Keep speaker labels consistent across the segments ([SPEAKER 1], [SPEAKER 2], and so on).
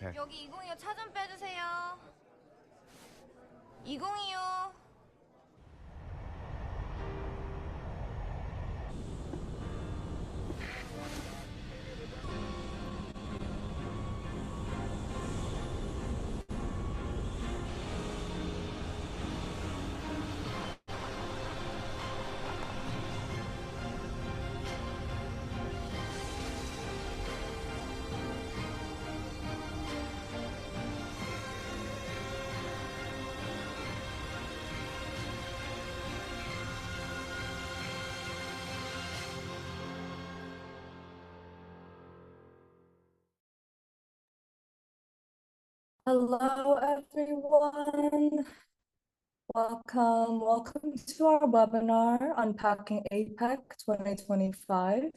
[SPEAKER 1] 오케이.
[SPEAKER 2] 여기 2025 차 좀 빼주세요. 2025.
[SPEAKER 3] Hello, everyone. Welcome to our webinar, Unpacking APEC 2025.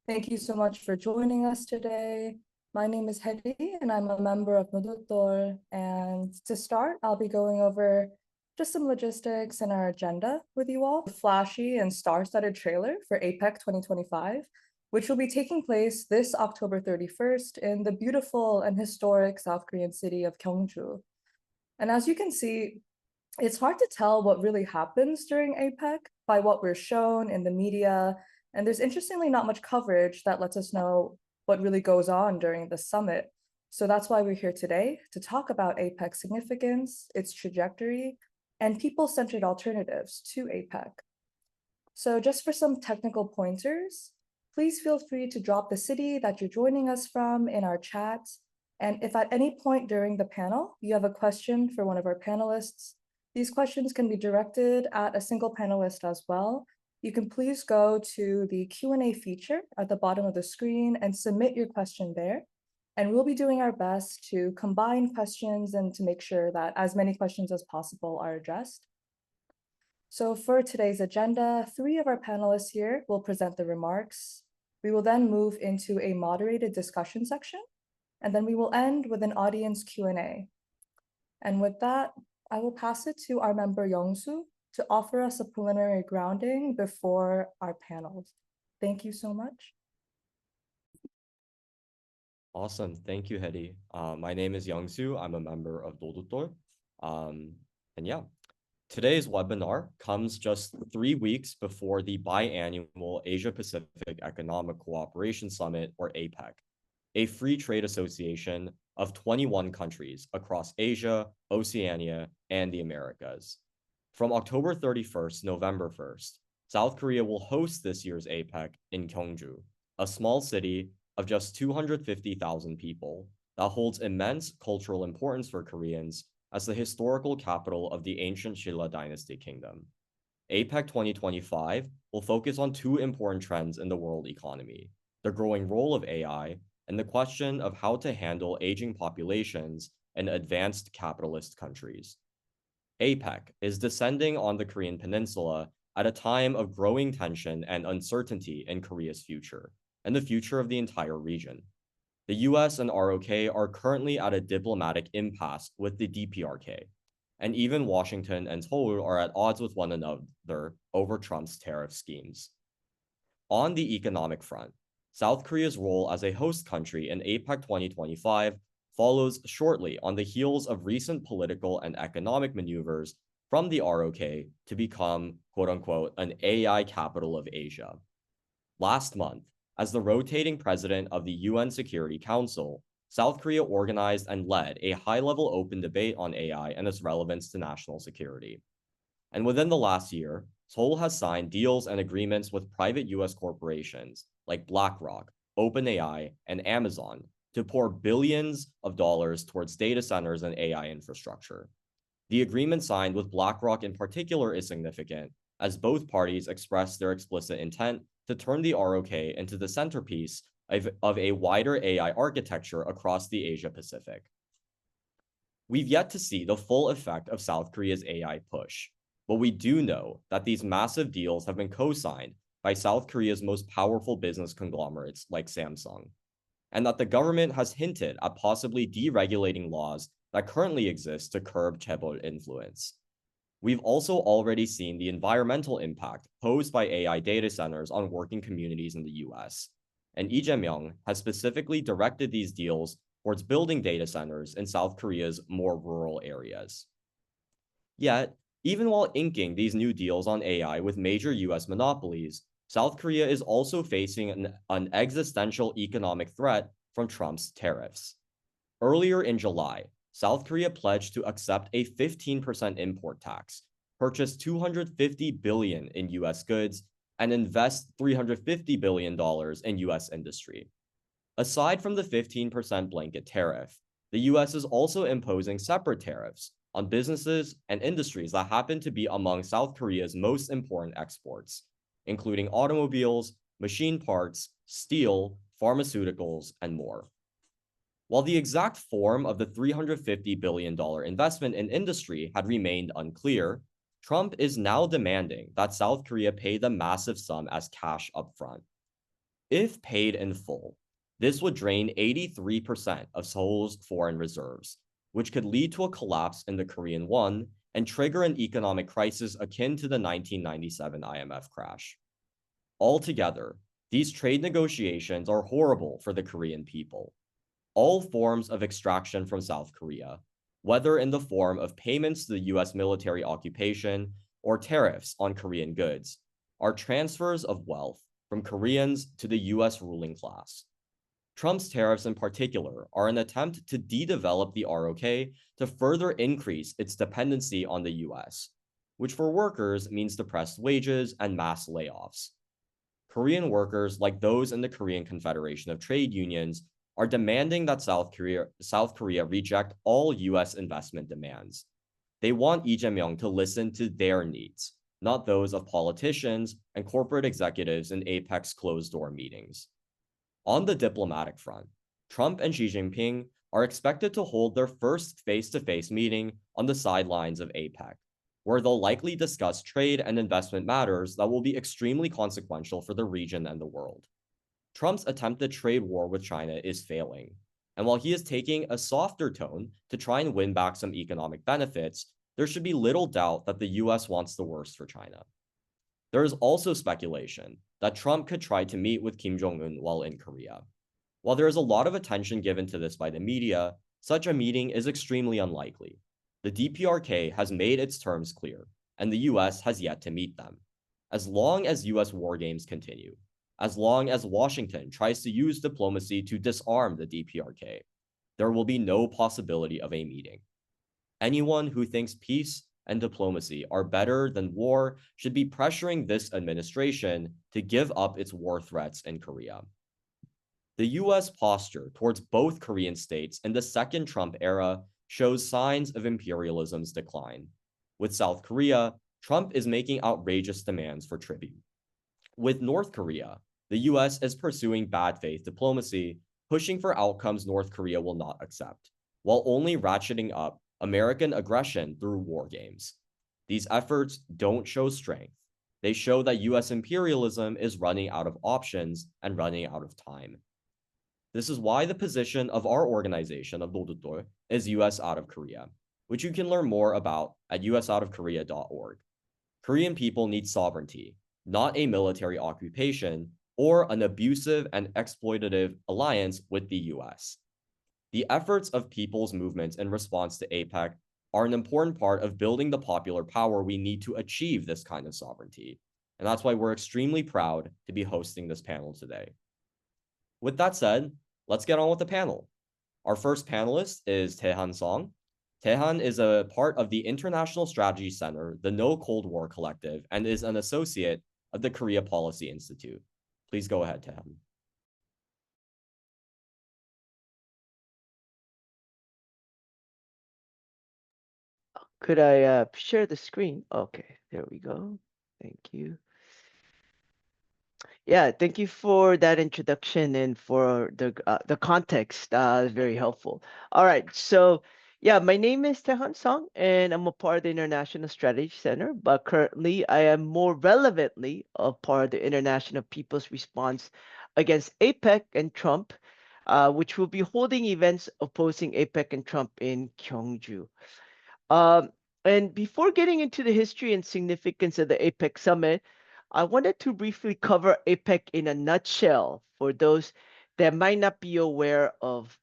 [SPEAKER 3] Thank you so much for joining us today. My name is Hedy, and I'm a member of Madutol. And to start, I'll be going over just some logistics and our agenda with you all. A flashy and star-studded trailer for APEC 2025, which will be taking place this October 31st in the beautiful and historic South Korean city of Gyeongju. And as you can see, it's hard to tell what really happens during APEC by what we're shown in the media, and there's interestingly not much coverage that lets us know what really goes on during the summit. So that's why we're here today to talk about APEC's significance, its trajectory, and people-centered alternatives to APEC. So just for some technical pointers, please feel free to drop the city that you're joining us from in our chat. And if at any point during the panel you have a question for one of our panelists, these questions can be directed at a single panelist as well. You can please go to the Q&A feature at the bottom of the screen and submit your question there. And we'll be doing our best to combine questions and to make sure that as many questions as possible are addressed. So for today's agenda, 3 of our panelists here will present the remarks. We will then move into a moderated discussion section, and then we will end with an audience Q&A. And with that, I will pass it to our member Yongsoo to offer us a preliminary grounding before our panels. Thank you so much.
[SPEAKER 1] Awesome. Thank you, Hedy. My name is Youngsoo. I'm a member of Dodutol. And yeah, today's webinar comes just 3 weeks before the biannual Asia-Pacific Economic Cooperation Summit, or APEC, a free trade association of 21 countries across Asia, Oceania, and the Americas. From October 31st, November 1st, South Korea will host this year's APEC in Gyeongju, a small city of just 250,000 people that holds immense cultural importance for Koreans as the historical capital of the ancient Shilla dynasty kingdom. APEC 2025 will focus on 2 important trends in the world economy: the growing role of AI and the question of how to handle aging populations in advanced capitalist countries. APEC is descending on the Korean peninsula at a time of growing tension and uncertainty in Korea's future, and the future of the entire region. The US and ROK are currently at a diplomatic impasse with the DPRK, and even Washington and Seoul are at odds with one another over Trump's tariff schemes. On the economic front, South Korea's role as a host country in APEC 2025 follows shortly on the heels of recent political and economic maneuvers from the ROK to become, quote-unquote, an AI capital of Asia. Last month, as the rotating president of the UN Security Council, South Korea organized and led a high-level open debate on AI and its relevance to national security. And within the last year, Seoul has signed deals and agreements with private US corporations like BlackRock, OpenAI, and Amazon to pour billions of dollars towards data centers and AI infrastructure. The agreement signed with BlackRock in particular is significant, as both parties expressed their explicit intent to turn the ROK into the centerpiece of a wider AI architecture across the Asia-Pacific. We've yet to see the full effect of South Korea's AI push, but we do know that these massive deals have been co-signed by South Korea's most powerful business conglomerates like Samsung, and that the government has hinted at possibly deregulating laws that currently exist to curb chaebol influence. We've also already seen the environmental impact posed by AI data centers on working communities in the US, and Lee Jae-myung has specifically directed these deals towards building data centers in South Korea's more rural areas. Yet, even while inking these new deals on AI with major US monopolies, South Korea is also facing an existential economic threat from Trump's tariffs. Earlier in July, South Korea pledged to accept a 15% import tax, purchase $250 billion in US goods, and invest $350 billion in US industry. Aside from the 15% blanket tariff, the US is also imposing separate tariffs on businesses and industries that happen to be among South Korea's most important exports, including automobiles, machine parts, steel, pharmaceuticals, and more. While the exact form of the $350 billion investment in industry had remained unclear, Trump is now demanding that South Korea pay the massive sum as cash upfront. If paid in full, this would drain 83% of Seoul's foreign reserves, which could lead to a collapse in the Korean won and trigger an economic crisis akin to the 1997 IMF crash. Altogether, these trade negotiations are horrible for the Korean people. All forms of extraction from South Korea, whether in the form of payments to the US military occupation or tariffs on Korean goods, are transfers of wealth from Koreans to the US ruling class. Trump's tariffs in particular are an attempt to de-develop the ROK to further increase its dependency on the US, which for workers means depressed wages and mass layoffs. Korean workers, like those in the Korean Confederation of Trade Unions, are demanding that South Korea reject all US investment demands. They want Lee Jae-myung to listen to their needs, not those of politicians and corporate executives in APEC's closed-door meetings. On the diplomatic front, Trump and Xi Jinping are expected to hold their first face-to-face meeting on the sidelines of APEC, where they'll likely discuss trade and investment matters that will be extremely consequential for the region and the world. Trump's attempted trade war with China is failing, and while he is taking a softer tone to try and win back some economic benefits, there should be little doubt that the US wants the worst for China. There is also speculation that Trump could try to meet with Kim Jong-un while in Korea. While there is a lot of attention given to this by the media, such a meeting is extremely unlikely. The DPRK has made its terms clear, and the US has yet to meet them. As long as US war games continue, as long as Washington tries to use diplomacy to disarm the DPRK, there will be no possibility of a meeting. Anyone who thinks peace and diplomacy are better than war should be pressuring this administration to give up its war threats in Korea. The US posture towards both Korean states in the second Trump era shows signs of imperialism's decline. With South Korea, Trump is making outrageous demands for tribute. With North Korea, the US is pursuing bad faith diplomacy, pushing for outcomes North Korea will not accept, while only ratcheting up American aggression through war games. These efforts don't show strength. They show that US imperialism is running out of options and running out of time. This is why the position of our organization of Doldutdol is US out of Korea, which you can learn more about at usoutofkorea.org. Korean people need sovereignty, not a military occupation or an abusive and exploitative alliance with the US. The efforts of people's movements in response to APEC are an important part of building the popular power we need to achieve this kind of sovereignty. And that's why we're extremely proud to be hosting this panel today. With that said, let's get on with the panel. Our first panelist is Dae Han Song. Dae Han is a part of the International Strategy Center, the No Cold War Collective, and is an associate of the Korea Policy Institute. Please go ahead, Dae Han.
[SPEAKER 4] Could I share the screen? Okay, there we go. Thank you. Yeah, thank you for that introduction and for the context. Very helpful. All right, so yeah, my name is Dae Han Song, and I'm a part of the International Strategy Center. But currently, I am more relevantly a part of the International People's Response Against APEC and Trump, which will be holding events opposing APEC and Trump in Gyeongju. And before getting into the history and significance of the APEC summit, I wanted to briefly cover APEC in a nutshell for those that might not be aware of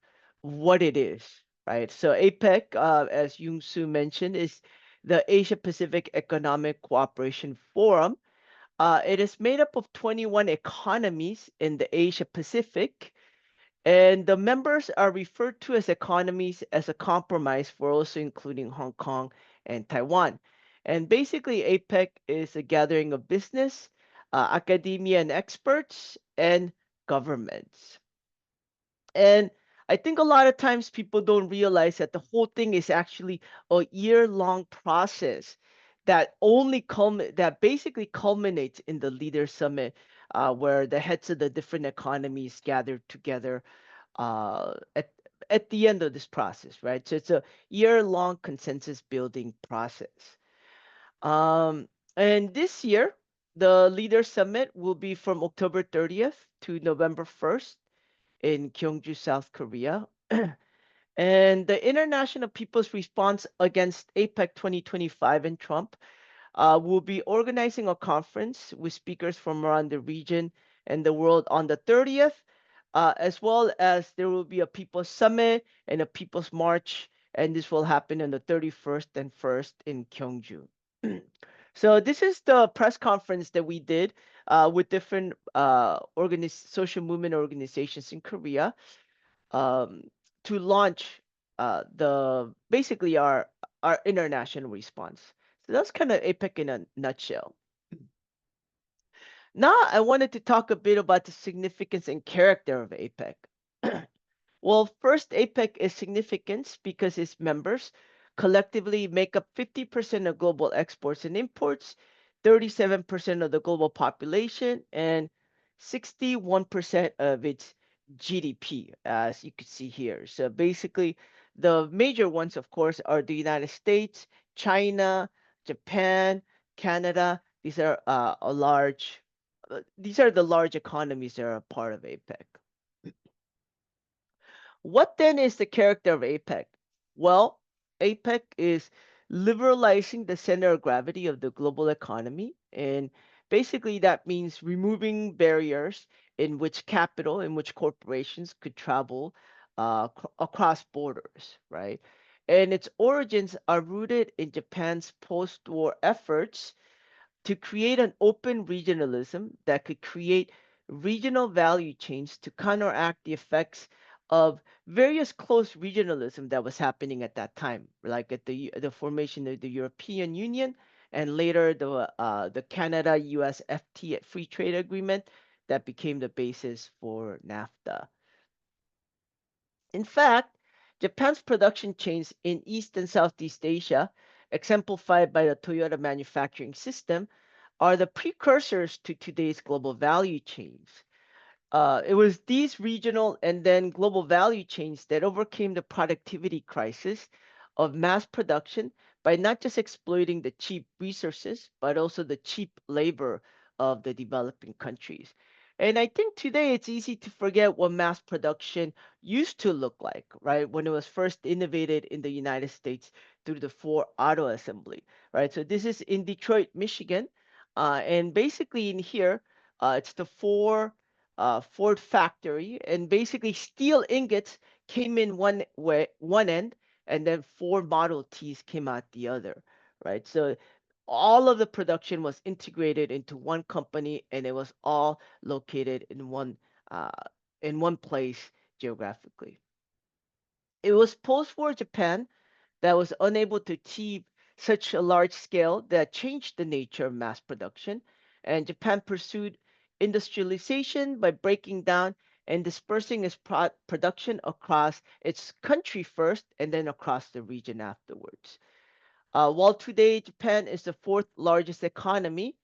[SPEAKER 4] what it is, right? So APEC, as Yung Soo mentioned, is the Asia Pacific Economic Cooperation Forum. It is made up of 21 economies in the Asia Pacific, and the members are referred to as economies as a compromise for also including Hong Kong and Taiwan. And basically, APEC is a gathering of business, academia and experts, and governments. And I think a lot of times people don't realize that the whole thing is actually a year-long process that basically culminates in the Leader Summit, where the heads of the different economies gather together uh, at at the end of this process, right? So it's a year-long consensus building process. Um, and this year, the Leader Summit will be from October 30th to November 1st in Gyeongju, South Korea. And the International People's Response Against APEC 2025 and Trump will be organizing a conference with speakers from around the region and the world on the 30th, as well as there will be a People's Summit and a People's March, and this will happen on the 31st and 1st in Gyeongju. So this is the press conference that we did with different social movement organizations in Korea um, to launch the basically our international response. So that's kind of APEC in a nutshell. Now I wanted to talk a bit about the significance and character of APEC. Well, first, APEC is significant because its members collectively make up 50% of global exports and imports, 37% of the global population, and 61% of its GDP, as you can see here. So basically, the major ones, of course, are the United States, China, Japan, Canada. These are the large economies that are a part of APEC. What then is the character of APEC? Well, APEC is liberalizing the center of gravity of the global economy. And basically, that means removing barriers in which corporations could travel across borders, right? And its origins are rooted in Japan's post war efforts to create an open regionalism that could create regional value chains to counteract the effects of various close regionalism that was happening at that time, like at the formation of the European Union and later the Canada-U.S. FTA free trade agreement that became the basis for NAFTA. In fact, Japan's production chains in East and Southeast Asia, exemplified by the Toyota manufacturing system, are the precursors to today's global value chains. It was these regional and then global value chains that overcame the productivity crisis of mass production by not just exploiting the cheap resources, but also the cheap labor of the developing countries. And I think today it's easy to forget what mass production used to look like, right? When it was first innovated in the United States through the Ford Auto Assembly, right? So this is in Detroit, Michigan. And basically in here, it's the Ford factory, and basically steel ingots came in one end, and then Ford Model Ts came out the other, right? So all of the production was integrated into one company, and it was all located uh, in one place geographically. It was post-war Japan that was unable to achieve such a large scale that changed the nature of mass production, and Japan pursued industrialization by breaking down and dispersing its production across its country first and then across the region afterwards. While today Japan is the fourth largest economy,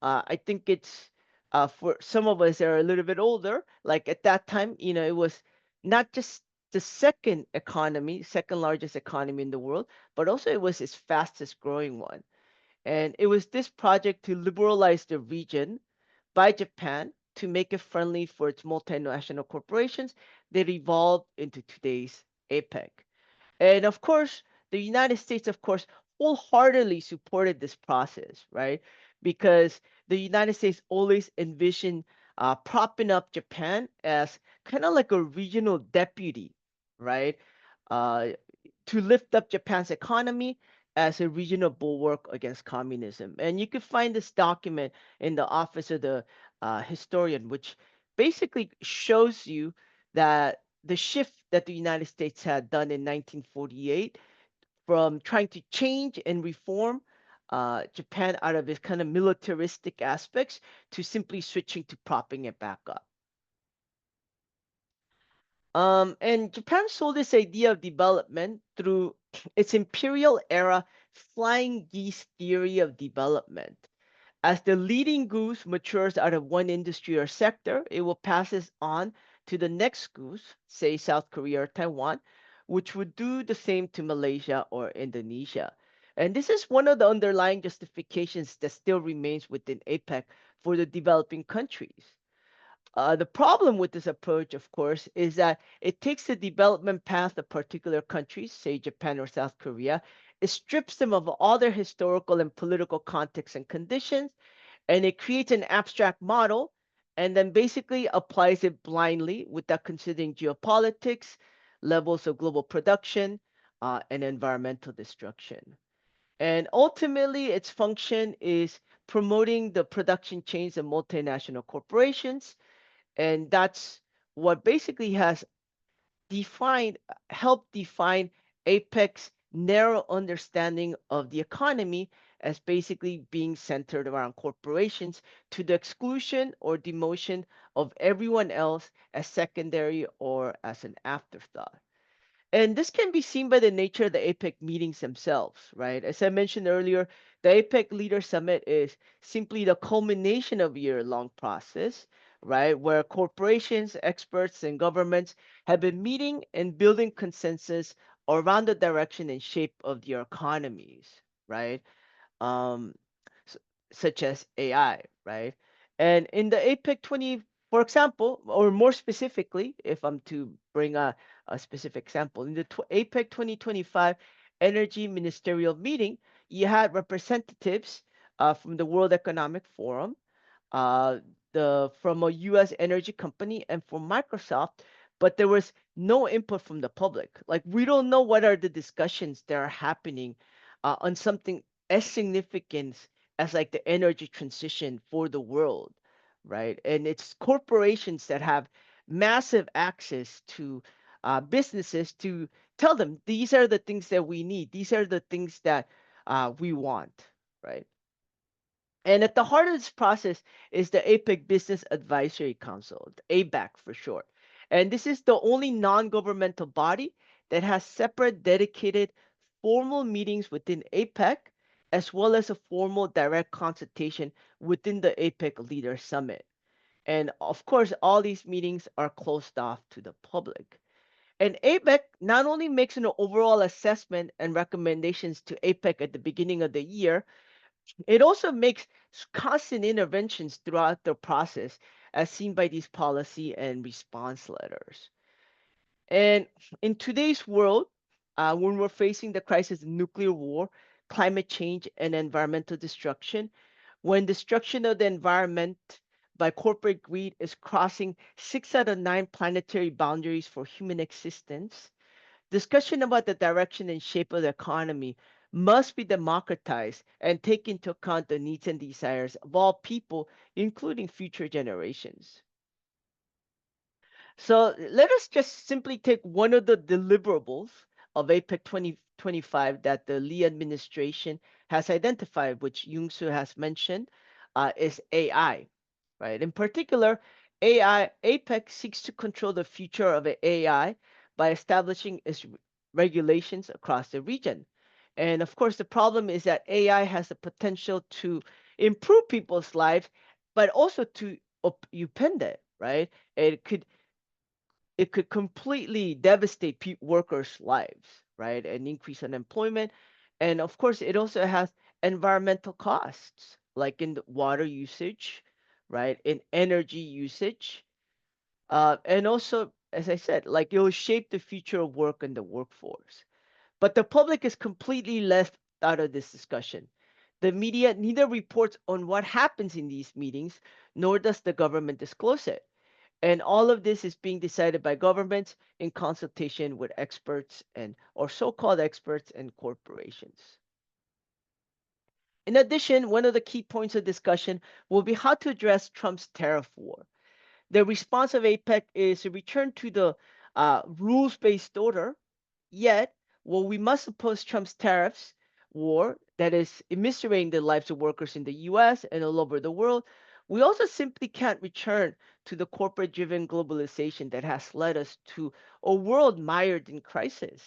[SPEAKER 4] I think it's for some of us that are a little bit older, like at that time, it was not just the second largest economy in the world, but also it was its fastest growing one. And it was this project to liberalize the region by Japan to make it friendly for its multinational corporations that evolved into today's APEC. And of course, the United States, of course, wholeheartedly supported this process, right? Because the United States always envisioned propping up Japan as kind of like a regional deputy right? Uh, to lift up Japan's economy as a regional bulwark against communism. And you can find this document in the Office of the Historian, which basically shows you that the shift that the United States had done in 1948 from trying to change and reform Japan out of its kind of militaristic aspects to simply switching to propping it back up. And Japan sold this idea of development through its imperial era flying geese theory of development. As the leading goose matures out of one industry or sector, it will pass it on to the next goose, say South Korea or Taiwan, which would do the same to Malaysia or Indonesia. And this is one of the underlying justifications that still remains within APEC for the developing countries. The problem with this approach, of course, is that it takes the development path of particular countries, say Japan or South Korea, it strips them of all their historical and political context and conditions, and it creates an abstract model and then basically applies it blindly without considering geopolitics, levels of global production, and environmental destruction. And ultimately, its function is promoting the production chains of multinational corporations, and that's what basically has defined helped define APEC's narrow understanding of the economy as basically being centered around corporations to the exclusion or demotion of everyone else as secondary or as an afterthought. And this can be seen by the nature of the APEC meetings themselves, right? As I mentioned earlier, the APEC Leader Summit is simply the culmination of a year-long process, right? Where corporations, experts, and governments have been meeting and building consensus around the direction and shape of their economies, right? um, s- Such as AI, right? And in the APEC 20, for example, or more specifically, if I'm to bring a specific example, in the APEC 2025 Energy Ministerial Meeting, you had representatives from the World Economic Forum, uh, the from a U.S. energy company, and from Microsoft, but there was no input from the public. Like we don't know what are the discussions that are happening on something as significant as like the energy transition for the world, right? And it's corporations that have massive access to businesses to tell them these are the things that we need, these are the things that we want, right? And at the heart of this process is the APEC Business Advisory Council, the ABAC for short. And this is the only non governmental body that has separate, dedicated, formal meetings within APEC, as well as a formal direct consultation within the APEC Leader Summit. And of course, all these meetings are closed off to the public. And APEC not only makes an overall assessment and recommendations to APEC at the beginning of the year, it also makes constant interventions throughout the process, as seen by these policy and response letters. And in today's world, when we're facing the crisis of nuclear war, climate change, and environmental destruction, when destruction of the environment by corporate greed is crossing 6 out of 9 planetary boundaries for human existence, discussion about the direction and shape of the economy must be democratized and take into account the needs and desires of all people, including future generations. So let us just simply take one of the deliverables of APEC 2025 that the Lee administration has identified, which Young-soo has mentioned, is AI, right? In particular, AI APEC seeks to control the future of AI by establishing its regulations across the region. And of course, the problem is that AI has the potential to improve people's lives, but also to upend it, right? It could completely devastate workers' lives, right? And increase unemployment. And of course, it also has environmental costs, like in the water usage, right? In energy usage. And also, as I said, like it will shape the future of work and the workforce. But the public is completely left out of this discussion. The media neither reports on what happens in these meetings, nor does the government disclose it. And all of this is being decided by governments in consultation with experts or so-called experts and corporations. In addition, one of the key points of discussion will be how to address Trump's tariff war. The response of APEC is to return to the rules-based order, yet, while we must oppose Trump's tariffs war that is eviscerating the lives of workers in the US and all over the world, we also simply can't return to the corporate-driven globalization that has led us to a world mired in crisis.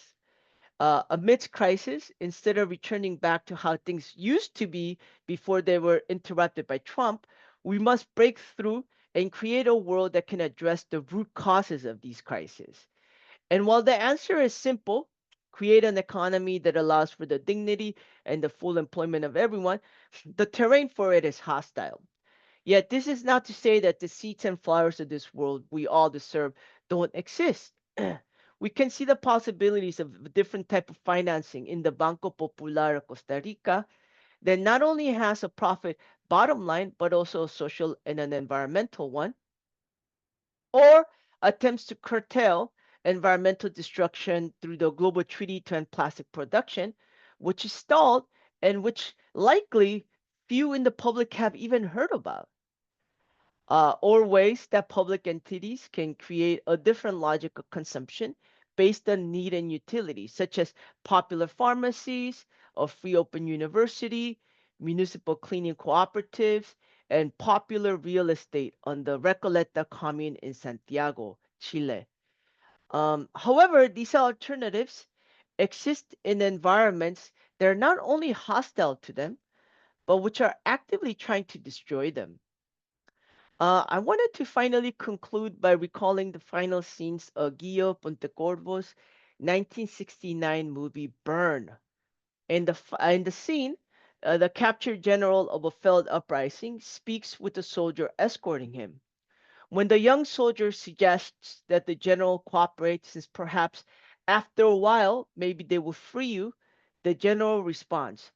[SPEAKER 4] Amidst crisis, instead of returning back to how things used to be before they were interrupted by Trump, we must break through and create a world that can address the root causes of these crises. And while the answer is simple, create an economy that allows for the dignity and the full employment of everyone, the terrain for it is hostile. Yet this is not to say that the seeds and flowers of this world we all deserve don't exist. We can see the possibilities of a different type of financing in the Banco Popular of Costa Rica that not only has a profit bottom line, but also a social and an environmental one, or attempts to curtail environmental destruction through the Global Treaty to End Plastic Production, which is stalled and which likely few in the public have even heard about. Or ways that public entities can create a different logic of consumption based on need and utility, such as popular pharmacies, a free open university, municipal cleaning cooperatives, and popular real estate on the Recoleta commune in Santiago, Chile. However, these alternatives exist in environments that are not only hostile to them, but which are actively trying to destroy them. I wanted to finally conclude by recalling the final scenes of Guillo Pontecorvo's 1969 movie Burn. In the scene, the captured general of a failed uprising speaks with the soldier escorting him. When the young soldier suggests that the general cooperates, since perhaps after a while maybe they will free you, the general responds,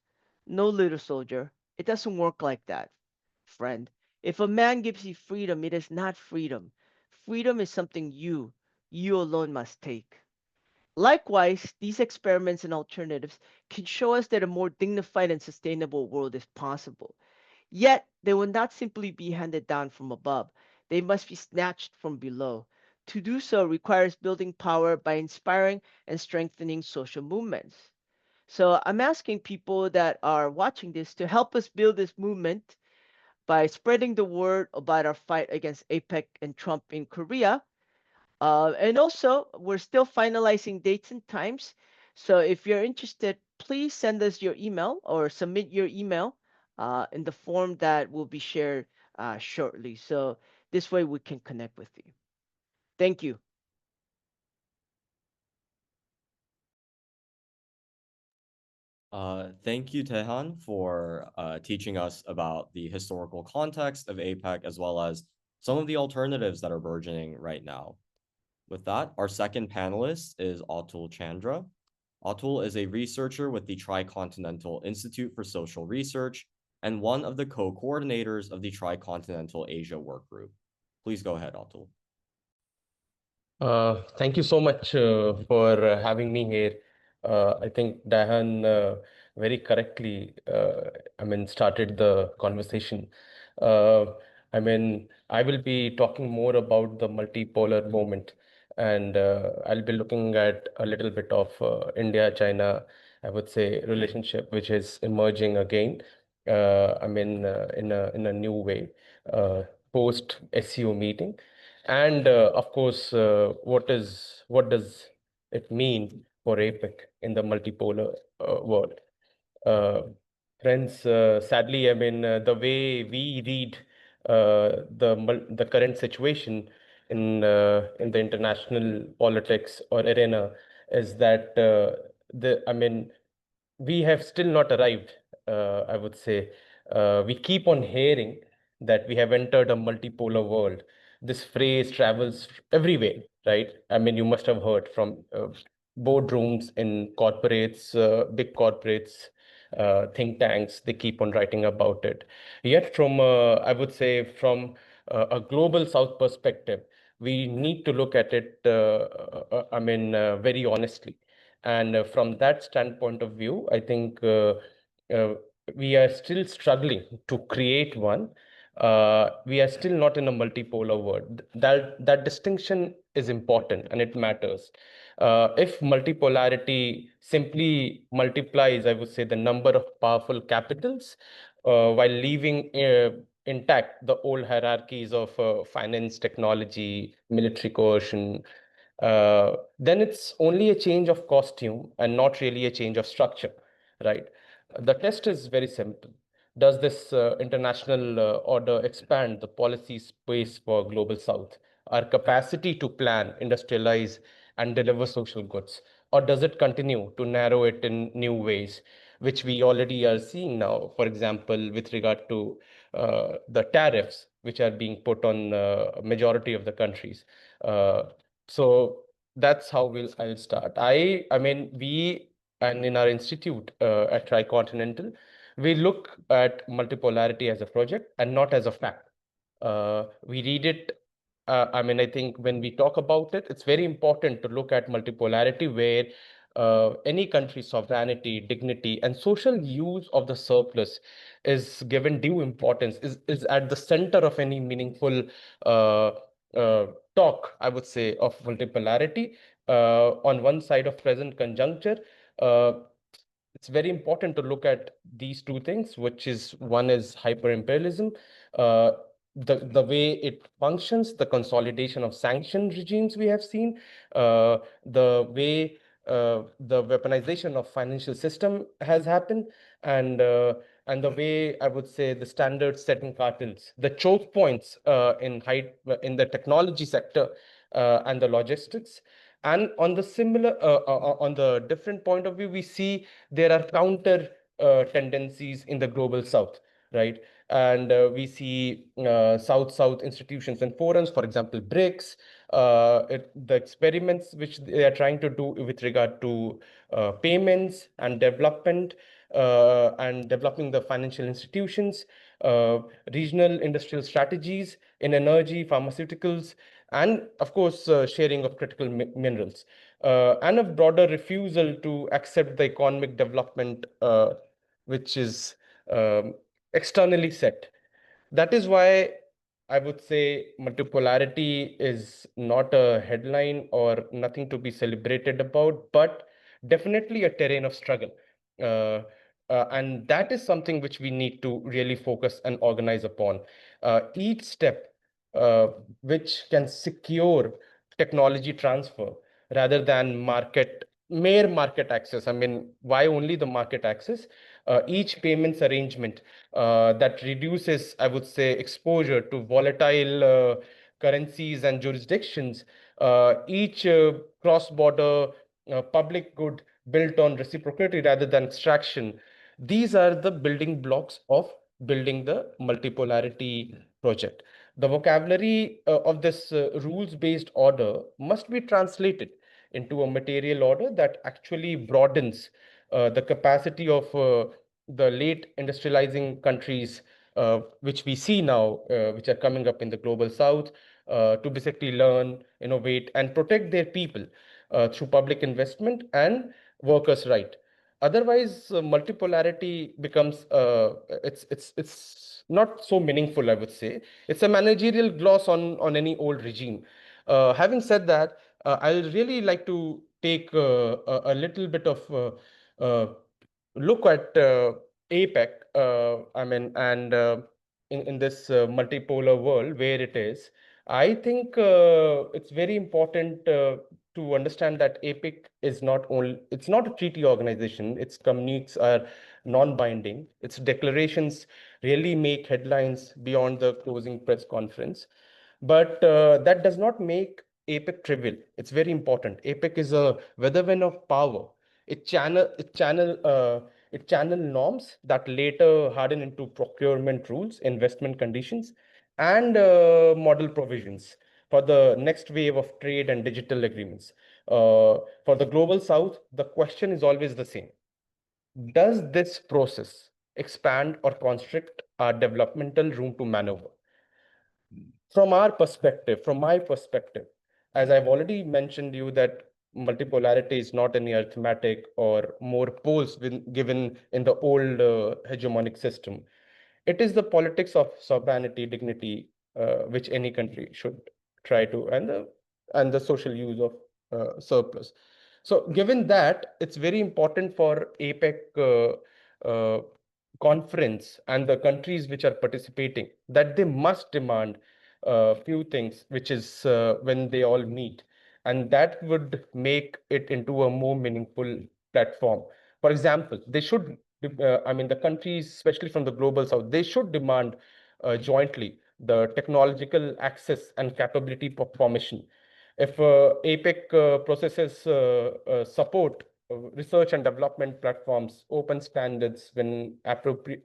[SPEAKER 4] "No, little soldier, it doesn't work like that, friend. If a man gives you freedom, it is not freedom. Freedom is something you alone must take." Likewise, these experiments and alternatives can show us that a more dignified and sustainable world is possible. Yet, they will not simply be handed down from above, they must be snatched from below. To do so requires building power by inspiring and strengthening social movements. So, I'm asking people that are watching this to help us build this movement by spreading the word about our fight against APEC and Trump in Korea. And also, we're still finalizing dates and times. So if you're interested, please send us your email or submit your email in the form that will be shared shortly. So this way we can connect with you. Thank you.
[SPEAKER 1] Thank you, Tehan, for teaching us about the historical context of APEC as well as some of the alternatives that are burgeoning right now. With that, our second panelist is Atul Chandra. Atul is a researcher with the Tricontinental Institute for Social Research and one of the co-coordinators of the Tricontinental Asia Work Group. Please go ahead, Atul.
[SPEAKER 5] Thank you so much for having me here. I think Dae Han very correctly, started the conversation. Uh, I will be talking more about the multipolar moment, and I'll be looking at a little bit of India-China, I would say, relationship, which is emerging again. In a new way, post SEO meeting. And of course, what does it mean for APEC in the multipolar world? Uh, Friends, sadly, the way we read the current situation in the international politics or arena is that we have still not arrived. I would say we keep on hearing that we have entered a multipolar world. This phrase travels everywhere, right? You must have heard from boardrooms in corporates, big corporates, think tanks. They keep on writing about it. Yet, from I would say from a global South perspective, we need to look at it, very honestly. And from that standpoint of view, I think uh, we are still struggling to create one. We are still not in a multipolar world. That distinction is important and it matters. If multipolarity simply multiplies, I would say, the number of powerful capitals, while leaving intact the old hierarchies of finance, technology, military coercion, then it's only a change of costume and not really a change of structure, right? The test is very simple. Does this international order expand the policy space for Global South, our capacity to plan, industrialize, and deliver social goods? Or does it continue to narrow it in new ways, which we already are seeing now, for example, with regard to the tariffs which are being put on a majority of the countries? So that's how I'll start. We and in our institute at Tricontinental, we look at multipolarity as a project and not as a fact. We read it. I think when we talk about it, it's very important to look at multipolarity where any country's sovereignty, dignity, and social use of the surplus is given due importance, is at the center of any meaningful uh, talk, I would say, of multipolarity. On one side of present conjuncture, uh, it's very important to look at these two things, which is one is hyper-imperialism, uh, the way it functions, the consolidation of sanction regimes we have seen, the way the weaponization of financial system has happened, and the way I would say the standard setting cartels, the choke points in the technology sector and the logistics. And on the on the different point of view, we see there are counter tendencies in the global south, right? And we see south-south institutions and forums, for example, BRICS, the experiments which they are trying to do with regard to payments and developing the financial institutions, regional industrial strategies in energy, pharmaceuticals, and of course, sharing of critical minerals, and a broader refusal to accept the economic development which is um, externally set. That is why I would say multipolarity is not a headline or nothing to be celebrated about, but definitely a terrain of struggle. Uh, and that is something which we need to really focus and organize upon. Each step uh, which can secure technology transfer rather than mere market access. I mean, why only the market access? Each payments arrangement that reduces, I would say, exposure to volatile currencies and jurisdictions, each cross-border public good built on reciprocity rather than extraction. These are the building blocks of building the multipolarity project. The vocabulary of this rules-based order must be translated into a material order that actually broadens the capacity of the late industrializing countries, which we see now, which are coming up in the global south, to basically learn, innovate, and protect their people through public investment and workers' right. Otherwise, multipolarity becomes it's not so meaningful, I would say. It's a managerial gloss on any old regime. Having said that, I'll really like to take a little bit of look at APEC. And in this multipolar world where it is, I think it's very important to understand that APEC is it's not a treaty organization. Its communiques are non-binding. Its declarations really make headlines beyond the closing press conference. But that does not make APEC trivial. It's very important. APEC is a weatherman of power. It channel norms that later harden into procurement rules, investment conditions, and model provisions for the next wave of trade and digital agreements. For the global south, the question is always the same. Does this process expand or constrict our developmental room to maneuver? from our perspective, from my perspective, as I've already mentioned you that multipolarity is not any arithmetic or more poles given in the old hegemonic system. It is the politics of sovereignty, dignity, which any country should try to, and the social use of surplus. So given that, it's very important for APEC conference and the countries which are participating that they must demand a few things, which is when they all meet, and that would make it into a more meaningful platform. For example, they should, I mean, the countries, especially from the global south, they should demand jointly the technological access and capability formation. If APEC processes support research and development platforms, open standards when appropriate,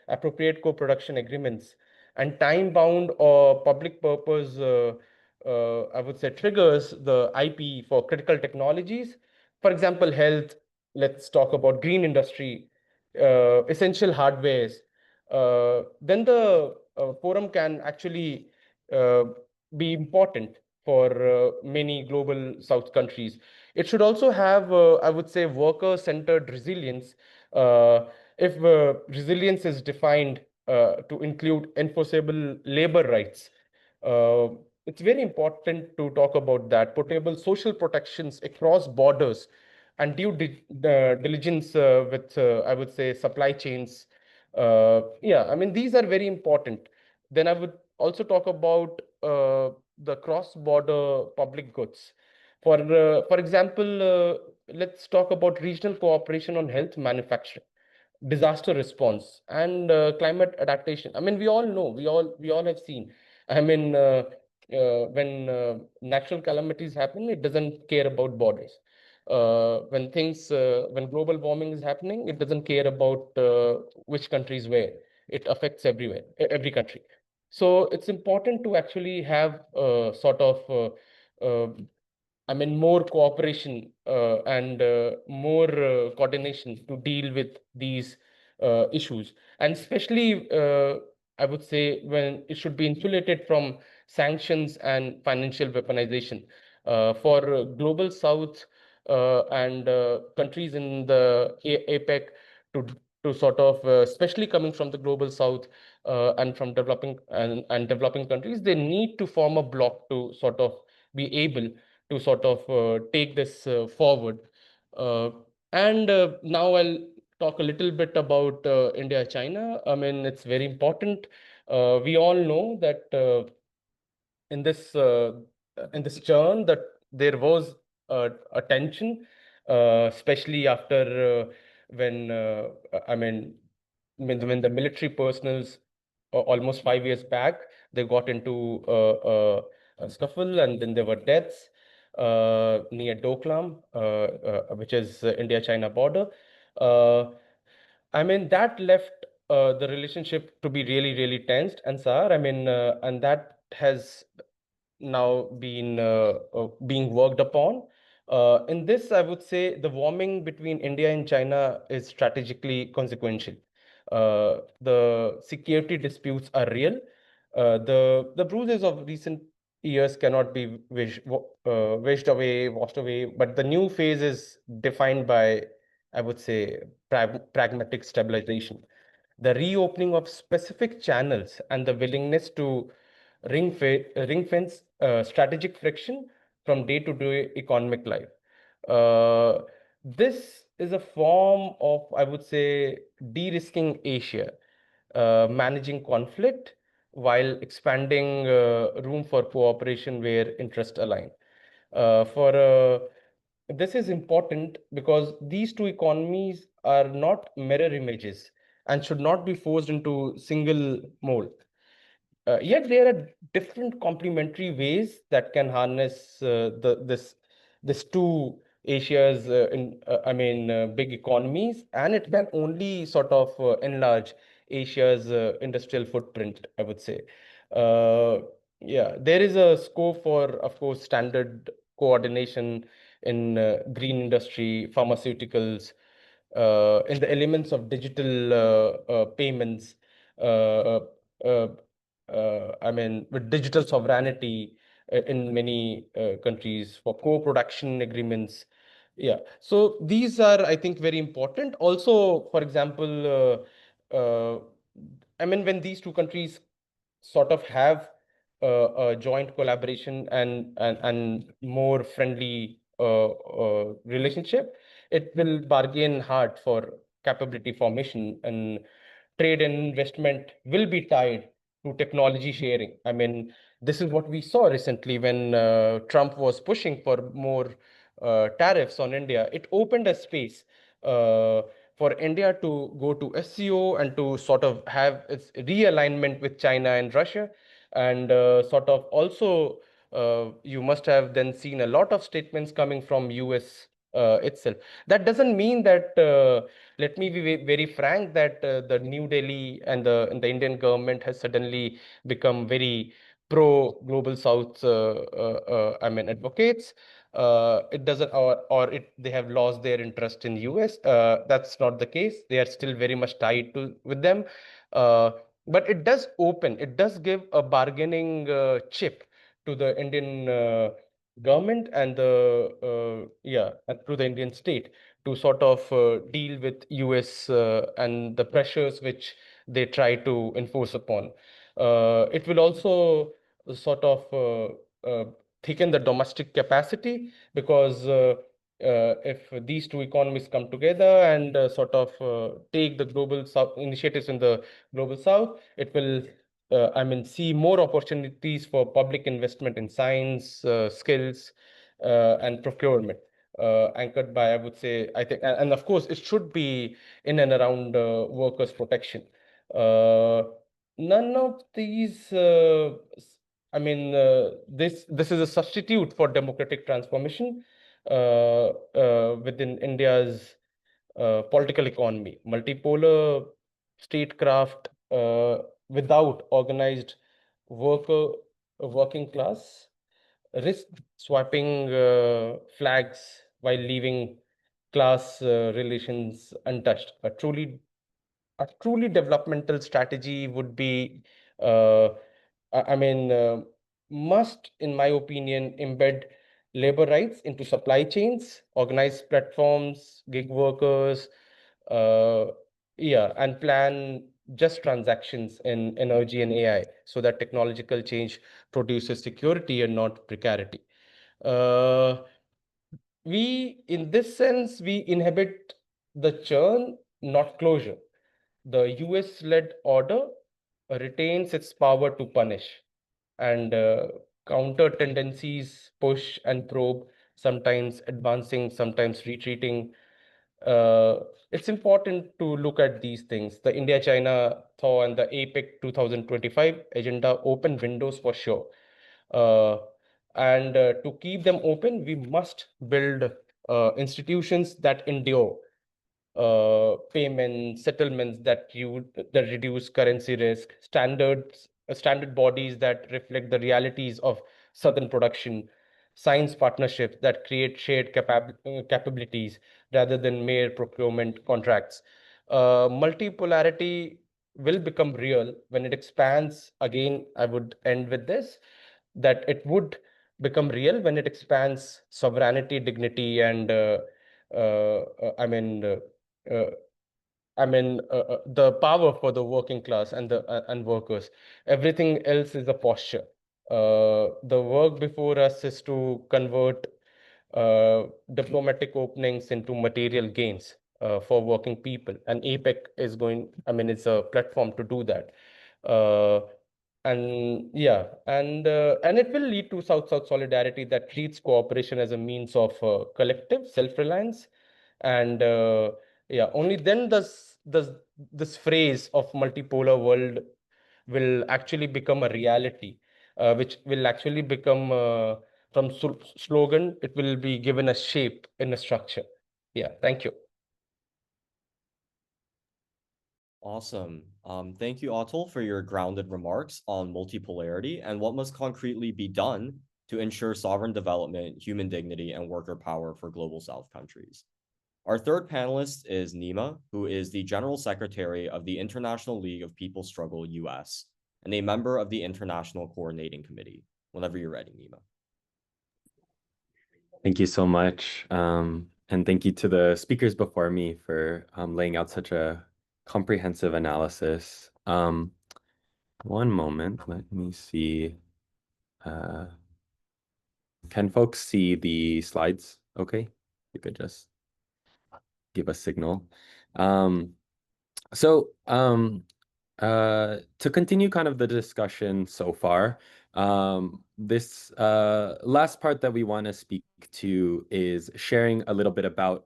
[SPEAKER 5] appropriate co-production agreements, and time-bound or public purpose, I would say, triggers the IP for critical technologies. For example, health. Let's talk about green industry, essential hardwares. Then the forum can actually be important for many global South countries. It should also have, I would say, worker-centered resilience. If resilience is defined to include enforceable labor rights, uh, it's very important to talk about that. Portable social protections across borders and diligence with, I would say, supply chains. Yeah, I mean, these are very important. Then I would also talk about the cross-border public goods. For example, let's talk about regional cooperation on health manufacturing, disaster response, and climate adaptation. I mean, we all know, we all have seen. I mean, when natural calamities happen, it doesn't care about borders. When global warming is happening, it doesn't care about which country is where. It affects everywhere, every country. So it's important to actually have sort of I mean, more cooperation and more coordination to deal with these issues. And especially, I would say, when it should be insulated from sanctions and financial weaponization. For global South and countries in the APEC to sort of, especially coming from the global South and from developing and developing countries, they need to form a bloc to sort of be able to sort of take this forward. Uh, and now I'll talk a little bit about India-China. I mean, it's very important. We all know that in this churn that there was a tension, especially after when I mean when the military personals almost 5 years back they got into a scuffle, and then there were deaths near Doklam, which is India-China border. Uh, I mean, that left the relationship to be really, really tensed and sour. I mean, and that has now being worked upon. In this, I would say the warming between India and China is strategically consequential. The security disputes are real. The bruises of recent years cannot be washed away, but the new phase is defined by, I would say, pragmatic stabilization. The reopening of specific channels and the willingness to ring fence strategic friction from day-to-day economic life. This is a form of, I would say, de-risking Asia, managing conflict while expanding room for cooperation where interests align. For This is important because these two economies are not mirror images and should not be forced into single mold. Yet there are different complementary ways that can harness this two Asia's big economies, and it can only sort of enlarge Asia's industrial footprint, I would say. Uh, yeah, there is a scope for, of course, standard coordination in green industry, pharmaceuticals, in the elements of digital payments. Uh, I mean, with digital sovereignty in many countries for co-production agreements. Yeah, so these are, I think, very important. Also, for example, I mean, when these two countries sort of have a joint collaboration and more friendly relationship, it will bargain hard for capability formation, and trade and investment will be tied to technology sharing. I mean, this is what we saw recently when Trump was pushing for more tariffs on India. It opened a space uh, for India to go to SCO and to sort of have its realignment with China and Russia. And sort of also, you must have then seen a lot of statements coming from US itself. That doesn't mean that, let me be very frank, that the New Delhi and the Indian government has suddenly become very pro Global South, I mean, advocates. It doesn't, or they have lost their interest in US. That's not the case. They are still very much tied to with them. But it does give a bargaining chip to the Indian government and to the Indian state to sort of deal with US and the pressures which they try to enforce upon. It will also sort of thicken the domestic capacity, because if these two economies come together and sort of take the global south initiatives in the global south, it will, I mean, see more opportunities for public investment in science, skills, and procurement, anchored by, I would say, I think, and of course, it should be in and around workers' protection. Uh, None of these, this is a substitute for democratic transformation within India's political economy. Multipolar statecraft without organized worker working class risk swapping flags while leaving class relations untouched. A truly developmental strategy would be, uh, I mean, must, in my opinion, embed labor rights into supply chains, organized platforms, gig workers, uh, and plan just transactions in energy and AI, so that technological change produces security and not precarity. Uh, in this sense, we inhabit the churn, not closure. The US-led order retains its power to punish, and counter tendencies push and probe, sometimes advancing, sometimes retreating. It's important to look at these things. The India-China thaw and the APEC 2025 agenda open windows for sure. Uh, and to keep them open, we must build institutions that endure, payments, settlements that reduce currency risk, standard bodies that reflect the realities of southern production, science partnerships that create shared capabilities rather than mere procurement contracts. Multipolarity will become real when it expands. Again, I would end with this, that it would become real when it expands sovereignty, dignity, and I mean, uh, the power for the working class and the and workers. Everything else is a posture. The work before us is to convert diplomatic openings into material gains for working people, and APEC is going. I mean, it's a platform to do that. Uh, and it will lead to South-South solidarity that treats cooperation as a means of collective self-reliance, and only then does this phrase of multipolar world will actually become a reality, which will actually become, from slogan, it will be given a shape in a structure. Yeah, thank you.
[SPEAKER 1] Awesome. Thank you, Atul, for your grounded remarks on multipolarity and what must concretely be done to ensure sovereign development, human dignity, and worker power for Global South countries. Our third panelist is Nima, who is the General Secretary of the International League of People's Struggle US, and a member of the International Coordinating Committee. Whenever you're ready, Nima.
[SPEAKER 6] Thank you so much. And thank you to the speakers before me for laying out such a comprehensive analysis. One moment, let me see. Can folks see the slides? Okay, you could just give a signal. To continue kind of the discussion so far, this last part that we want to speak to is sharing a little bit about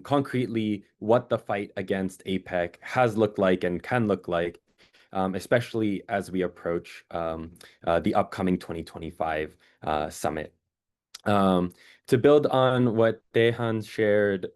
[SPEAKER 6] concretely what the fight against APEC has looked like and can look like, especially as we approach the upcoming 2025 summit. To build on what Dae Han shared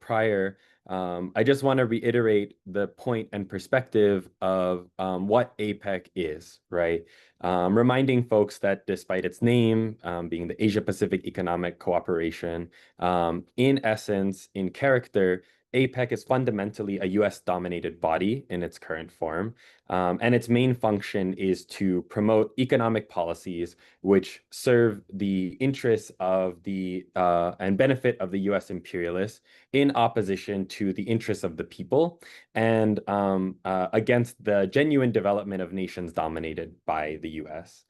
[SPEAKER 6] prior, I just want to reiterate the point and perspective of what APEC is, right? Reminding folks that despite its name being the Asia-Pacific Economic Cooperation, in essence, in character, APEC is fundamentally a US-dominated body in its current form, and its main function is to promote economic policies which serve the interests of the and benefit of the US imperialists in opposition to the interests of the people and against the genuine development of nations dominated by the US.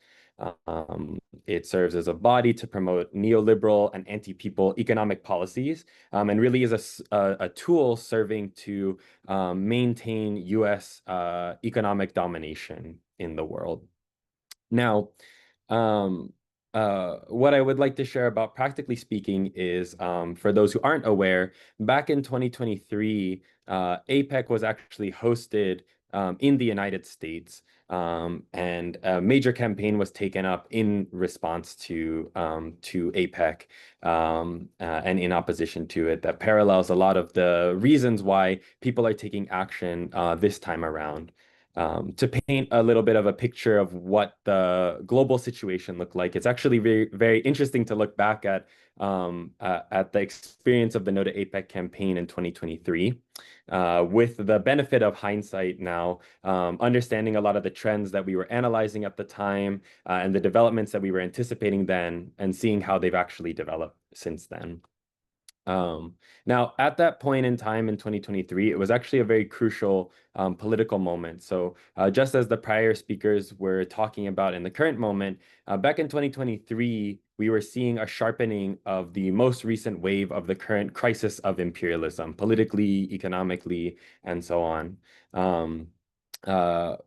[SPEAKER 6] It serves as a body to promote neoliberal and anti-people economic policies, and really is a tool serving to maintain US economic domination in the world. Now, what I would like to share about practically speaking is, for those who aren't aware, back in 2023, APEC was actually hosted in the United States, and a major campaign was taken up in response to APEC and in opposition to it that parallels a lot of the reasons why people are taking action this time around. To paint a little bit of a picture of what the global situation looked like, it's actually very, very interesting to look back at the experience of the No to APEC campaign in 2023. With the benefit of hindsight now, understanding a lot of the trends that we were analyzing at the time and the developments that we were anticipating then, and seeing how they've actually developed since then. Now, at that point in time in 2023, it was actually a very crucial political moment. So just as the prior speakers were talking about in the current moment, back in 2023, we were seeing a sharpening of the most recent wave of the current crisis of imperialism, politically, economically, and so on.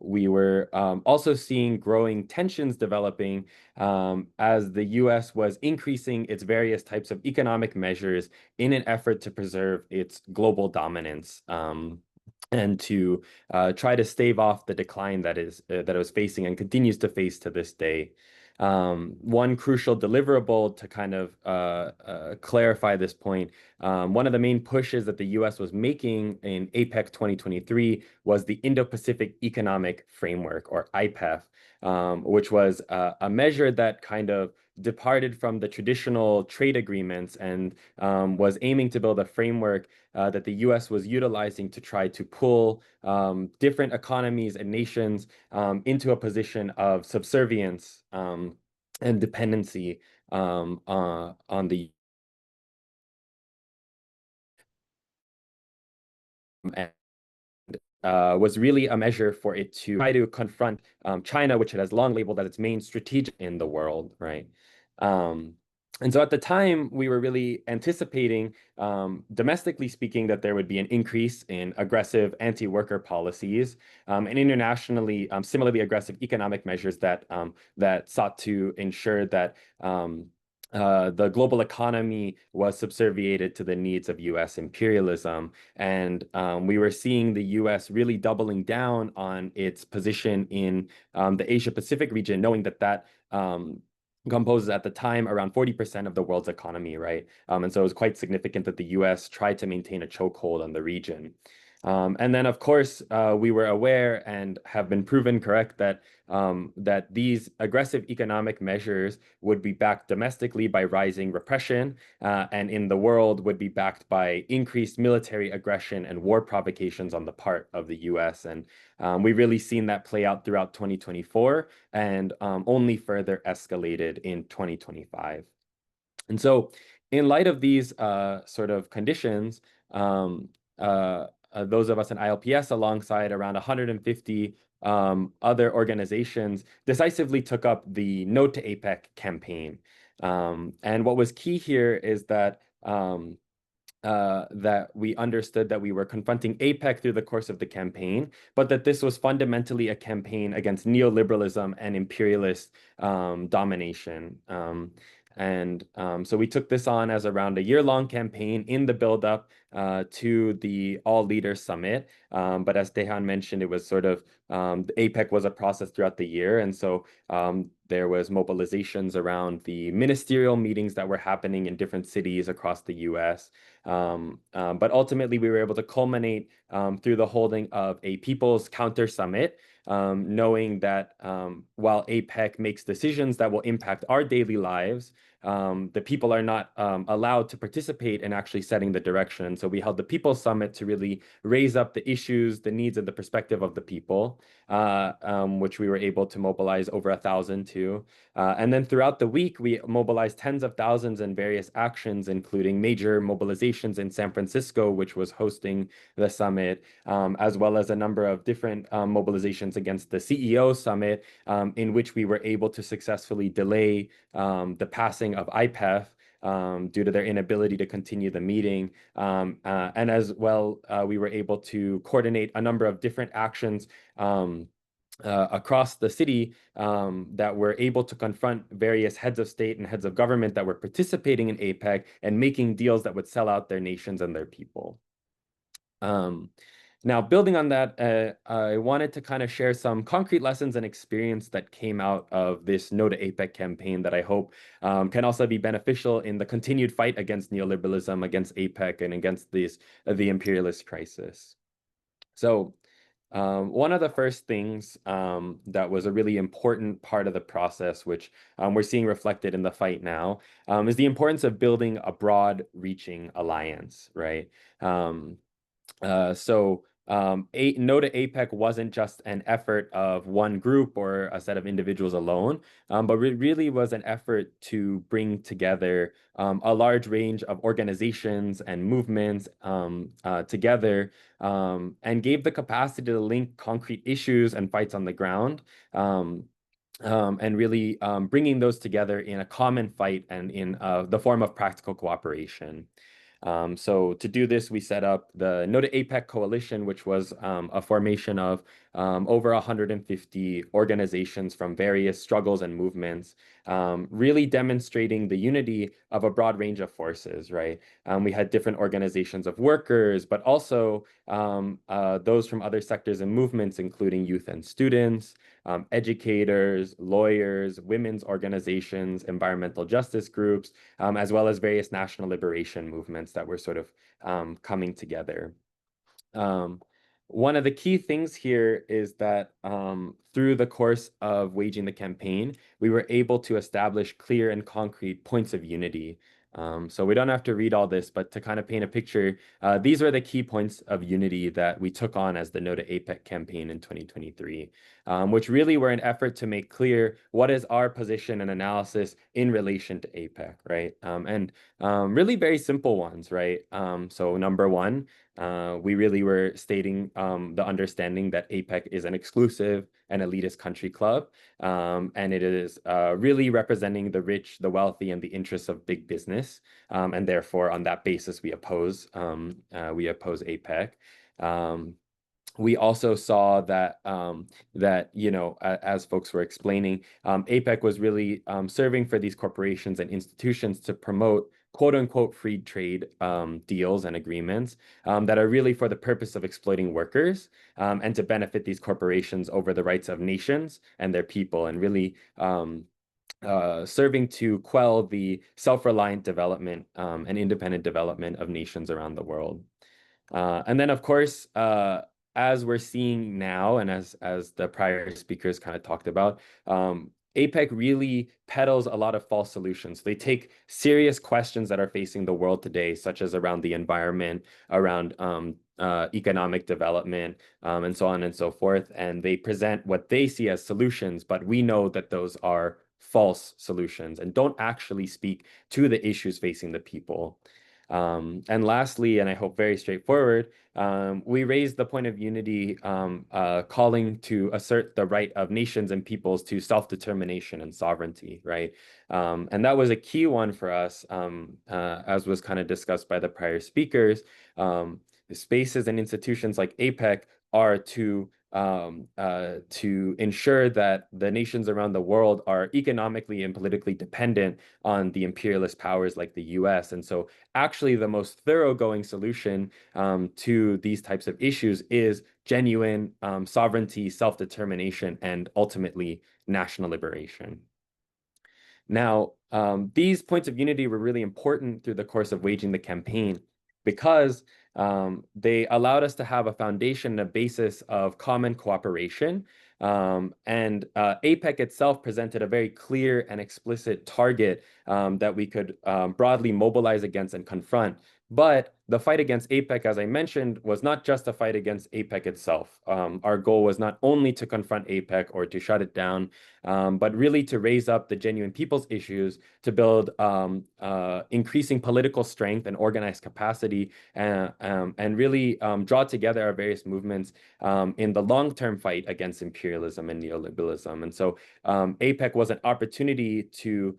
[SPEAKER 6] We were also seeing growing tensions developing as the US was increasing its various types of economic measures in an effort to preserve its global dominance and to try to stave off the decline that it was facing and continues to face to this day. One crucial deliverable to kind of clarify this point, one of the main pushes that the US was making in APEC 2023 was the Indo-Pacific Economic Framework, or IPEF, which was a measure that kind of departed from the traditional trade agreements and was aiming to build a framework that the US was utilizing to try to pull different economies and nations into a position of subservience and dependency on the and was really a measure for it to try to confront China, which it has long labeled as its main strategic in the world, right? And so at the time, we were really anticipating, domestically speaking, that there would be an increase in aggressive anti-worker policies and internationally similarly aggressive economic measures that sought to ensure that the global economy was subserviated to the needs of US imperialism. And we were seeing the US really doubling down on its position in the Asia-Pacific region, knowing that composes at the time around 40% of the world's economy, right? And so it was quite significant that the US tried to maintain a chokehold on the region. And then, of course, we were aware and have been proven correct that that these aggressive economic measures would be backed domestically by rising repression, and in the world would be backed by increased military aggression and war provocations on the part of the US. And we've really seen that play out throughout 2024 and only further escalated in 2025. And so, in light of these sort of conditions, those of us in ILPS, alongside around 150 other organizations, decisively took up the No to APEC campaign. And what was key here is that that we understood that we were confronting APEC through the course of the campaign, but that this was fundamentally a campaign against neoliberalism and imperialist domination. So we took this on as around a year-long campaign in the build-up to the All Leaders Summit. But as Dae Han mentioned, it was sort of the APEC was a process throughout the year, and so there was mobilizations around the ministerial meetings that were happening in different cities across the U.S. But ultimately, we were able to culminate through the holding of a People's Counter Summit, knowing that while APEC makes decisions that will impact our daily lives, the people are not allowed to participate in actually setting the direction. So we held the People's Summit to really raise up the issues, the needs, and the perspective of the people, which we were able to mobilize over 1,000 to. And then throughout the week, we mobilized tens of thousands in various actions, including major mobilizations in San Francisco, which was hosting the summit, as well as a number of different mobilizations against the CEO summit, in which we were able to successfully delay the passing of IPEF due to their inability to continue the meeting. And as well, we were able to coordinate a number of different actions across the city that were able to confront various heads of state and heads of government that were participating in APEC and making deals that would sell out their nations and their people. Now, building on that, I wanted to kind of share some concrete lessons and experience that came out of this No to APEC campaign that I hope can also be beneficial in the continued fight against neoliberalism, against APEC, and against the imperialist crisis. So one of the first things that was a really important part of the process, which we're seeing reflected in the fight now, is the importance of building a broad-reaching alliance, right? No to APEC wasn't just an effort of one group or a set of individuals alone, but it really was an effort to bring together a large range of organizations and movements together, and gave the capacity to link concrete issues and fights on the ground, and really bringing those together in a common fight and in the form of practical cooperation. So to do this, we set up the No to APEC Coalition, which was a formation of over 150 organizations from various struggles and movements, really demonstrating the unity of a broad range of forces, right? We had different organizations of workers, but also those from other sectors and movements, including youth and students, educators, lawyers, women's organizations, environmental justice groups, as well as various national liberation movements that were sort of coming together. One of the key things here is that through the course of waging the campaign, we were able to establish clear and concrete points of unity. So we don't have to read all this, but to kind of paint a picture, these are the key points of unity that we took on as the No to APEC campaign in 2023, which really were an effort to make clear what is our position and analysis in relation to APEC, right? And really very simple ones, right? So number one, we really were stating the understanding that APEC is an exclusive and elitist country club, and it is really representing the rich, the wealthy, and the interests of big business, and therefore, on that basis, we oppose APEC. We also saw that as folks were explaining, APEC was really serving for these corporations and institutions to promote quote unquote free trade deals and agreements that are really for the purpose of exploiting workers and to benefit these corporations over the rights of nations and their people, and really serving to quell the self-reliant development and independent development of nations around the world. And then, of course, as we're seeing now, and as the prior speakers kind of talked about, APEC really peddles a lot of false solutions. They take serious questions that are facing the world today, such as around the environment, around economic development, and so on and so forth, and they present what they see as solutions, but we know that those are false solutions and don't actually speak to the issues facing the people. And lastly, and I hope very straightforward, we raised the point of unity, calling to assert the right of nations and peoples to self-determination and sovereignty, right? And that was a key one for us, as was kind of discussed by the prior speakers. Spaces and institutions like APEC are to ensure that the nations around the world are economically and politically dependent on the imperialist powers like the US. And so actually the most thoroughgoing solution to these types of issues is genuine sovereignty, self-determination, and ultimately national liberation. Now, these points of unity were really important through the course of waging the campaign because they allowed us to have a foundation, a basis of common cooperation. And APEC itself presented a very clear and explicit target that we could broadly mobilize against and confront. But the fight against APEC, as I mentioned, was not just a fight against APEC itself. Our goal was not only to confront APEC or to shut it down, but really to raise up the genuine people's issues, to build increasing political strength and organized capacity, and really draw together our various movements in the long-term fight against imperialism and neoliberalism. And so APEC was an opportunity to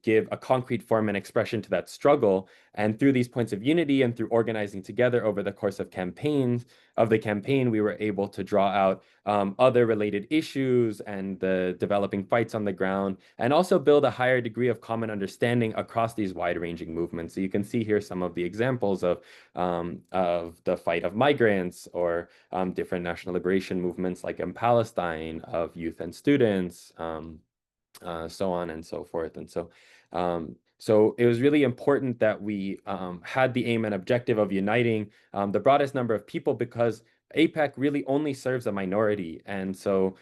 [SPEAKER 6] give a concrete form and expression to that struggle. And through these points of unity and through organizing together over the course of the campaign, we were able to draw out other related issues and the developing fights on the ground, and also build a higher degree of common understanding across these wide-ranging movements. So you can see here some of the examples of the fight of migrants, or different national liberation movements like in Palestine, of youth and students, so on and so forth. And so it was really important that we had the aim and objective of uniting the broadest number of people, because APEC really only serves a minority. And so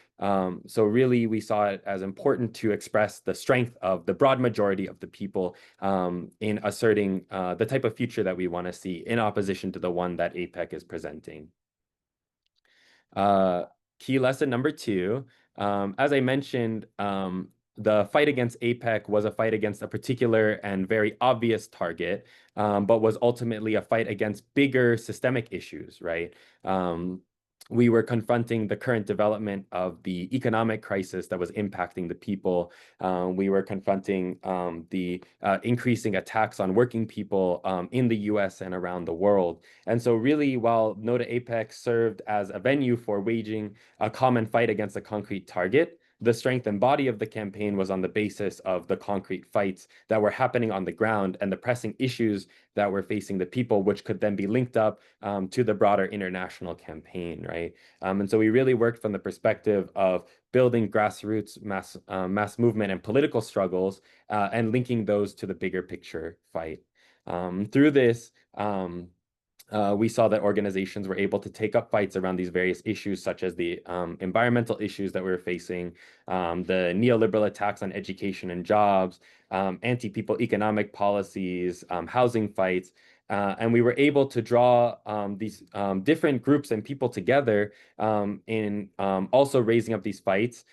[SPEAKER 6] really we saw it as important to express the strength of the broad majority of the people in asserting the type of future that we want to see, in opposition to the one that APEC is presenting. Key lesson number 2, as I mentioned, the fight against APEC was a fight against a particular and very obvious target, but was ultimately a fight against bigger systemic issues, right? We were confronting the current development of the economic crisis that was impacting the people. We were confronting the increasing attacks on working people in the US and around the world. And so really, while NODA APEC served as a venue for waging a common fight against a concrete target, the strength and body of the campaign was on the basis of the concrete fights that were happening on the ground and the pressing issues that were facing the people, which could then be linked up to the broader international campaign, right? And so we really worked from the perspective of building grassroots mass movement and political struggles, and linking those to the bigger picture fight. Through this, we saw that organizations were able to take up fights around these various issues, such as the environmental issues that we were facing, the neoliberal attacks on education and jobs, anti-people economic policies, housing fights. And we were able to draw these different groups and people together in also raising up these fights.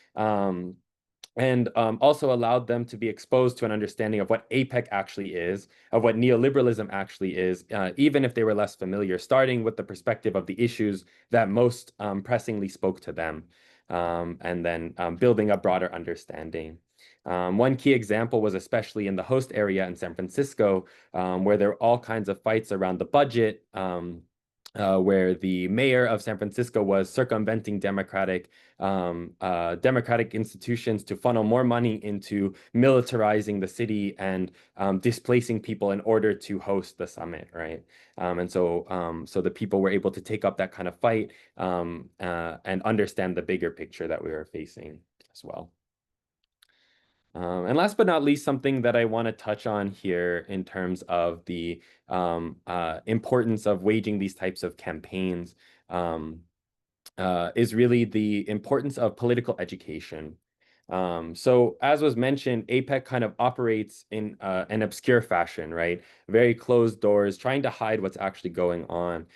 [SPEAKER 6] And also allowed them to be exposed to an understanding of what APEC actually is, of what neoliberalism actually is, even if they were less familiar, starting with the perspective of the issues that most pressingly spoke to them, and then building a broader understanding. One key example was especially in the host area in San Francisco, where there were all kinds of fights around the budget, where the mayor of San Francisco was circumventing democratic institutions to funnel more money into militarizing the city and displacing people in order to host the summit, right? And so the people were able to take up that kind of fight and understand the bigger picture that we were facing as well. And last but not least, something that I want to touch on here in terms of the importance of waging these types of campaigns is really the importance of political education. So as was mentioned, APEC kind of operates in an obscure fashion, right? Very closed doors, trying to hide what's actually going on.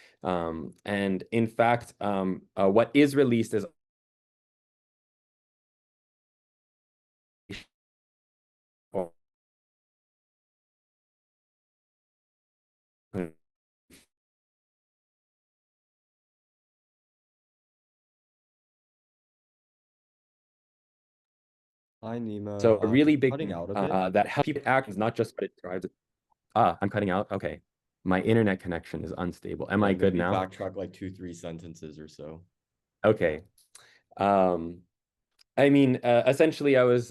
[SPEAKER 6] And in fact, what is released is
[SPEAKER 1] Hi, Nima.
[SPEAKER 6] so a really
[SPEAKER 1] You're
[SPEAKER 6] big
[SPEAKER 1] cutting out a bit.
[SPEAKER 6] that helps people act is not just what it drives. I'm cutting out. Okay. My internet connection is unstable. Am I good
[SPEAKER 1] Maybe
[SPEAKER 6] now?
[SPEAKER 1] backtrack like 2, 3 sentences or so.
[SPEAKER 6] Okay. Um, I mean, essentially, I was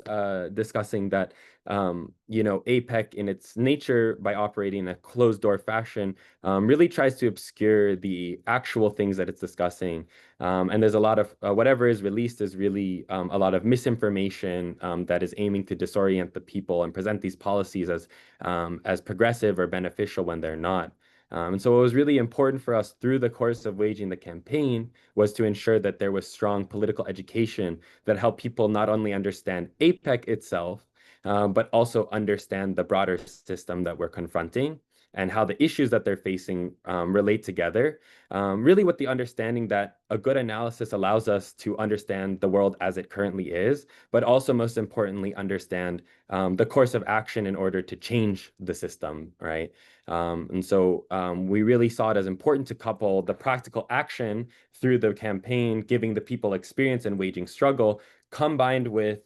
[SPEAKER 6] discussing that, APEC in its nature, by operating in a closed door fashion, really tries to obscure the actual things that it's discussing. And there's a lot of whatever is released is really a lot of misinformation that is aiming to disorient the people and present these policies as progressive or beneficial when they're not. And so it was really important for us through the course of waging the campaign was to ensure that there was strong political education that help people not only understand APEC itself, but also understand the broader system that we're confronting and how the issues that they're facing relate together. Really with the understanding that a good analysis allows us to understand the world as it currently is, but also most importantly, understand the course of action in order to change the system, right? And so we really saw it as important to couple the practical action through the campaign, giving the people experience in waging struggle, combined with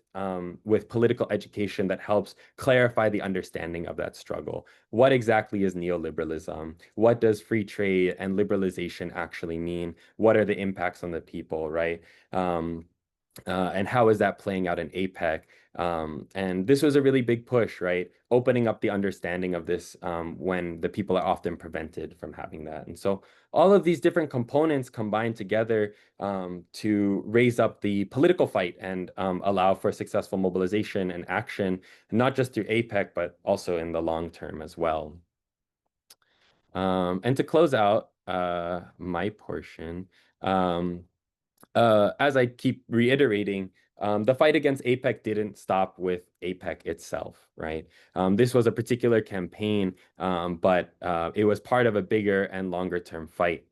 [SPEAKER 6] political education that helps clarify the understanding of that struggle. What exactly is neoliberalism? What does free trade and liberalization actually mean? What are the impacts on the people, right? And how is that playing out in APEC? And this was a really big push, right? Opening up the understanding of this when the people are often prevented from having that. And so all of these different components combine together to raise up the political fight and allow for successful mobilization and action, not just through APEC, but also in the long term as well. And to close out my portion, as I keep reiterating, the fight against APEC didn't stop with APEC itself, right? This was a particular campaign, but it was part of a bigger and longer term fight.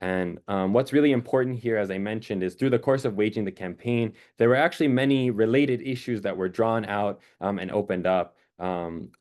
[SPEAKER 6] And what's really important here, as I mentioned, is through the course of waging the campaign, there were actually many related issues that were drawn out and opened up,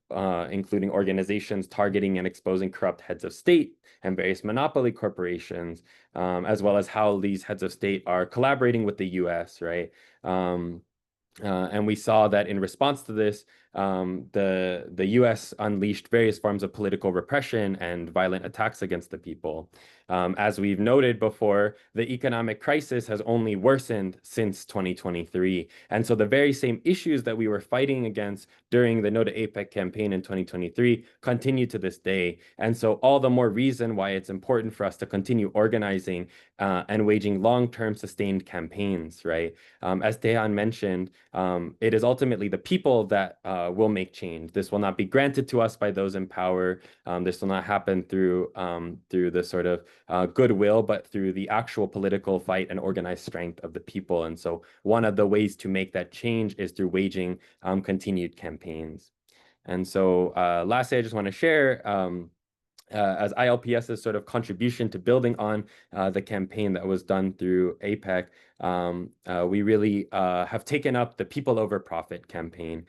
[SPEAKER 6] including organizations targeting and exposing corrupt heads of state and various monopoly corporations, as well as how these heads of state are collaborating with the US, right? And we saw that in response to this, the U.S. unleashed various forms of political repression and violent attacks against the people. As we've noted before, the economic crisis has only worsened since 2023. And so the very same issues that we were fighting against during the No to APEC campaign in 2023 continue to this day. And so all the more reason why it's important for us to continue organizing and waging long-term sustained campaigns, right? As Dae Han mentioned, it is ultimately the people that will make change. This will not be granted to us by those in power. This will not happen through the sort of goodwill, but through the actual political fight and organized strength of the people. And so one of the ways to make that change is through waging continued campaigns. And so lastly, I just want to share as ILPS's sort of contribution to building on the campaign that was done through APEC, we really have taken up the People Over Profit campaign.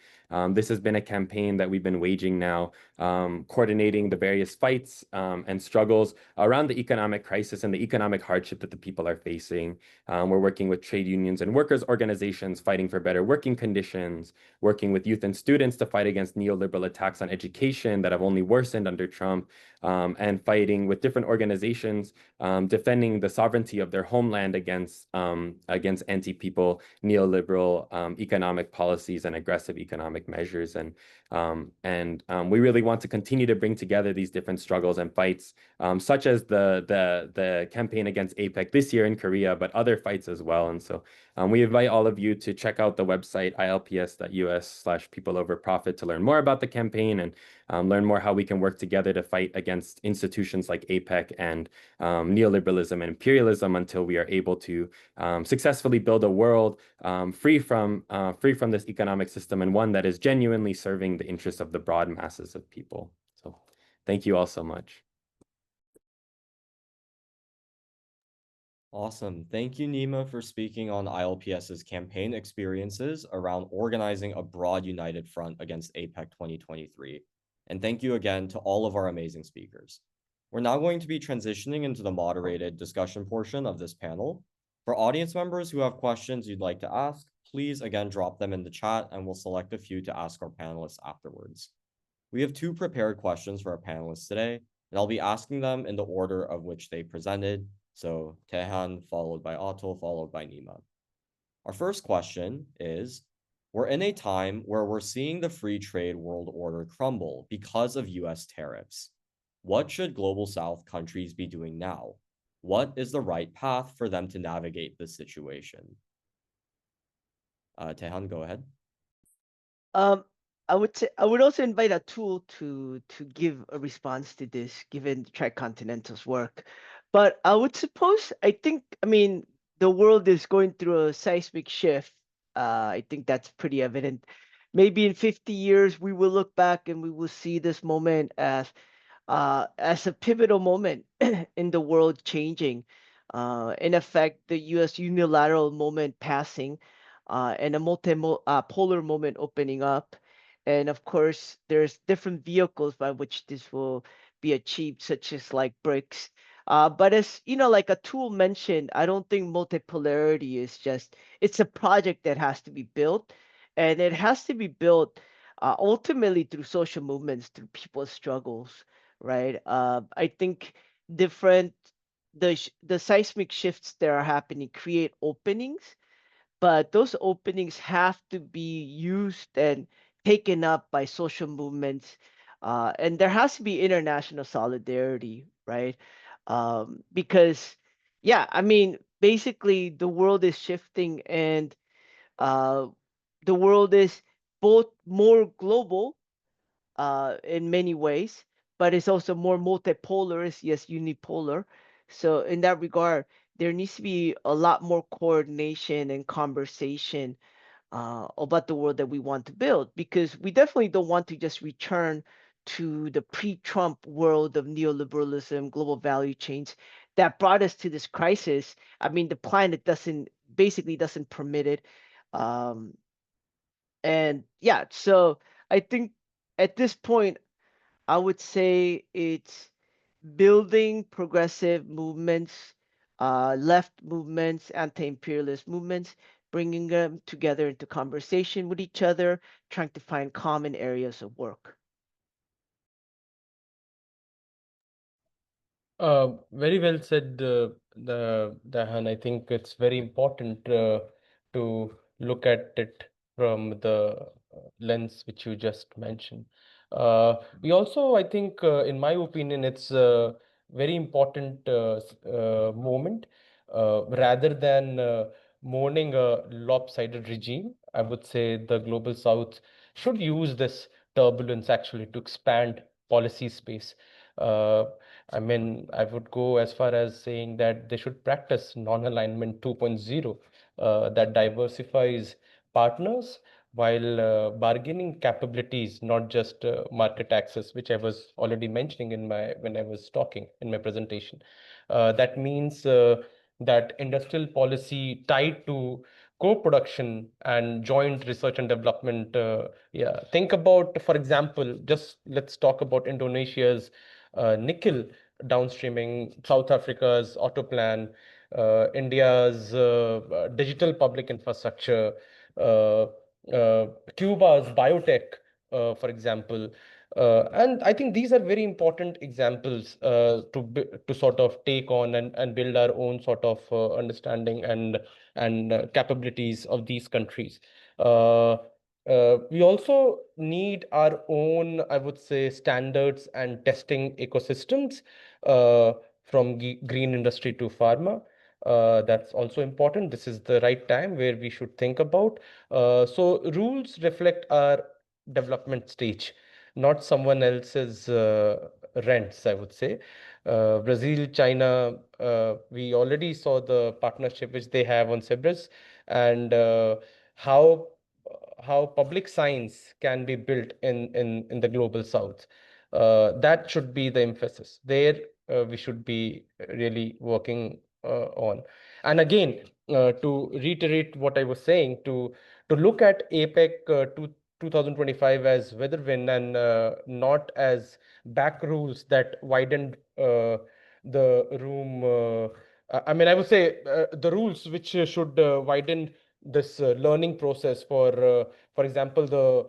[SPEAKER 6] This has been a campaign that we've been waging now, coordinating the various fights and struggles around the economic crisis and the economic hardship that the people are facing. We're working with trade unions and workers' organizations fighting for better working conditions, working with youth and students to fight against neoliberal attacks on education that have only worsened under Trump, and fighting with different organizations defending the sovereignty of their homeland against against anti-people neoliberal economic policies and aggressive economic measures. And we really want to continue to bring together these different struggles and fights, such as the campaign against APEC this year in Korea, but other fights as well. And so we invite all of you to check out the website ilps.us/people over profit to learn more about the campaign and learn more how we can work together to fight against institutions like APEC and neoliberalism and imperialism until we are able to successfully build a world free from this economic system, and one that is genuinely serving the interests of the broad masses of people. So thank you all so much.
[SPEAKER 1] Awesome. Thank you, Nima, for speaking on ILPS's campaign experiences around organizing a broad united front against APEC 2023. And thank you again to all of our amazing speakers. We're now going to be transitioning into the moderated discussion portion of this panel. For audience members who have questions you'd like to ask, please again drop them in the chat and we'll select a few to ask our panelists afterwards. We have 2 prepared questions for our panelists today, and I'll be asking them in the order of which they presented. So Dae Han, followed by Atul, followed by Nima. Our first question is, we're in a time where we're seeing the free trade world order crumble because of US tariffs. What should Global South countries be doing now? What is the right path for them to navigate this situation? Dae Han, go ahead.
[SPEAKER 4] I would also invite Atul to give a response to this, given Tricontinental's work. But I would suppose, I mean, the world is going through a seismic shift. I think that's pretty evident. Maybe in 50 years, we will look back and we will see this moment as a pivotal moment in the world changing. In effect, the U.S. unilateral moment passing, and a multi-polar moment opening up. And of course, there's different vehicles by which this will be achieved, such as like BRICS. But as like Atul mentioned, I don't think multipolarity is it's a project that has to be built, and it has to be built ultimately through social movements, through people's struggles, right? I think the seismic shifts that are happening create openings, but those openings have to be used and taken up by social movements, and there has to be international solidarity, right? Because, yeah, I mean, basically the world is shifting, and the world is both more global in many ways, but it's also more multipolar, yes, unipolar. So in that regard, there needs to be a lot more coordination and conversation about the world that we want to build, because we definitely don't want to just return to the pre-Trump world of neoliberalism, global value chains that brought us to this crisis. I mean, the planet basically doesn't permit it. And yeah, so I think at this point, I would say it's building progressive movements, left movements, anti-imperialist movements, bringing them together into conversation with each other, trying to find common areas of work.
[SPEAKER 5] Very well said, Dahan. I think it's very important to look at it from the lens which you just mentioned. We also, I think, in my opinion, it's a very important moment. Rather than mourning a lopsided regime, I would say the Global South should use this turbulence actually to expand policy space. I mean, I would go as far as saying that they should practice non-alignment 2.0 that diversifies partners while bargaining capabilities, not just market access, which I was already mentioning when I was talking in my presentation. That means that industrial policy tied to co-production and joint research and development. Yeah, think about, for example, just let's talk about Indonesia's nickel downstreaming, South Africa's auto plan, India's digital public infrastructure, uh, Cuba's biotech, for example. And I think these are very important examples to sort of take on and build our own sort of understanding and capabilities of these countries. We also need our own, I would say, standards and testing ecosystems from green industry to pharma. That's also important. This is the right time where we should think about. So rules reflect our development stage, not someone else's rents, I would say. Brazil, China, we already saw the partnership which they have on Cyprus, and how how public science can be built in the global south. That should be the emphasis. There, we should be really working on. And again, to reiterate what I was saying, to look at APEC 2025 as weather win and not as back rules that widened the room. I mean, I would say the rules which should widen this learning process for example, the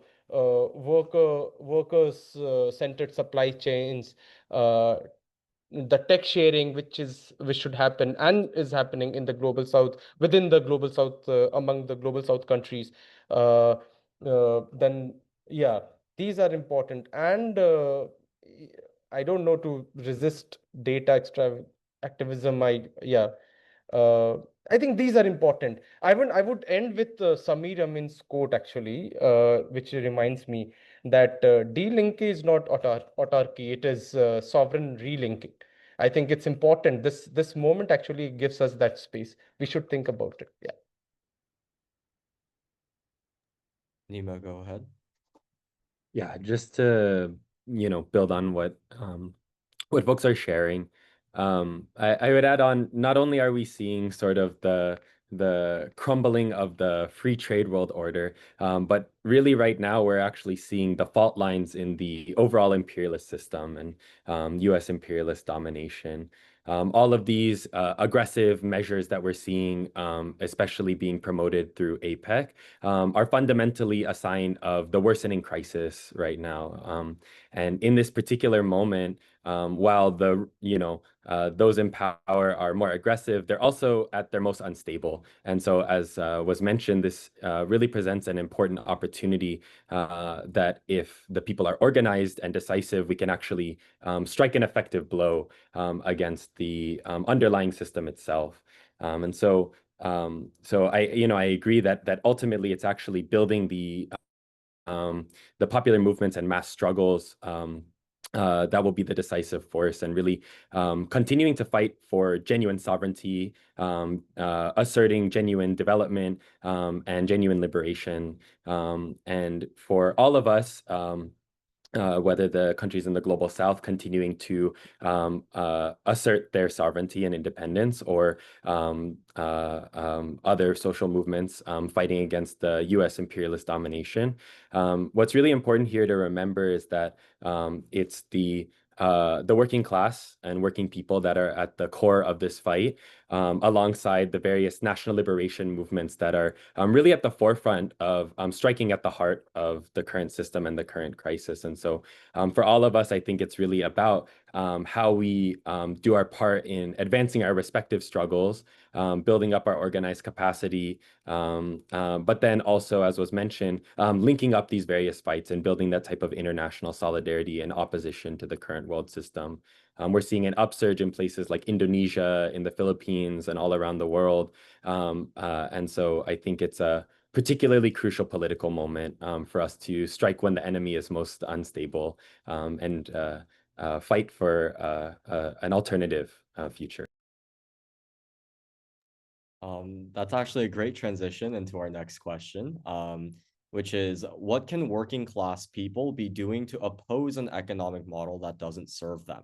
[SPEAKER 5] workers centered supply chains, the tech sharing which should happen and is happening in the global south, within the global south, among the global south countries. Then yeah, these are important. And I don't know, to resist data extra activism, uh, I think these are important. I would end with Samir Amin's quote, actually, which reminds me that de-linking is not autarky, it is sovereign relinking. I think it's important. This moment actually gives us that space. We should think about it. Yeah.
[SPEAKER 1] Nima, go ahead.
[SPEAKER 6] Yeah, just to, build on what folks are sharing. I would add on, not only are we seeing sort of the crumbling of the free trade world order, but really right now we're actually seeing the fault lines in the overall imperialist system and US imperialist domination. All of these aggressive measures that we're seeing, especially being promoted through APEC, are fundamentally a sign of the worsening crisis right now. And in this particular moment, while those in power are more aggressive, they're also at their most unstable. And so, as was mentioned, this really presents an important opportunity that if the people are organized and decisive, we can actually strike an effective blow against the underlying system itself. So I agree that ultimately it's actually building the popular movements and mass struggles that will be the decisive force, and really continuing to fight for genuine sovereignty, asserting genuine development and genuine liberation. And for all of us, whether the countries in the global south continuing to assert their sovereignty and independence, or other social movements fighting against the US imperialist domination. What's really important here to remember is that it's the working class and working people that are at the core of this fight, alongside the various national liberation movements that are really at the forefront of striking at the heart of the current system and the current crisis. And so for all of us, I think it's really about how we do our part in advancing our respective struggles, building up our organized capacity, but then also, as was mentioned, linking up these various fights and building that type of international solidarity in opposition to the current world system. We're seeing an upsurge in places like Indonesia, in the Philippines, and all around the world. And so I think it's a particularly crucial political moment for us to strike when the enemy is most unstable, and fight for an alternative future.
[SPEAKER 1] That's actually a great transition into our next question, which is, what can working class people be doing to oppose an economic model that doesn't serve them?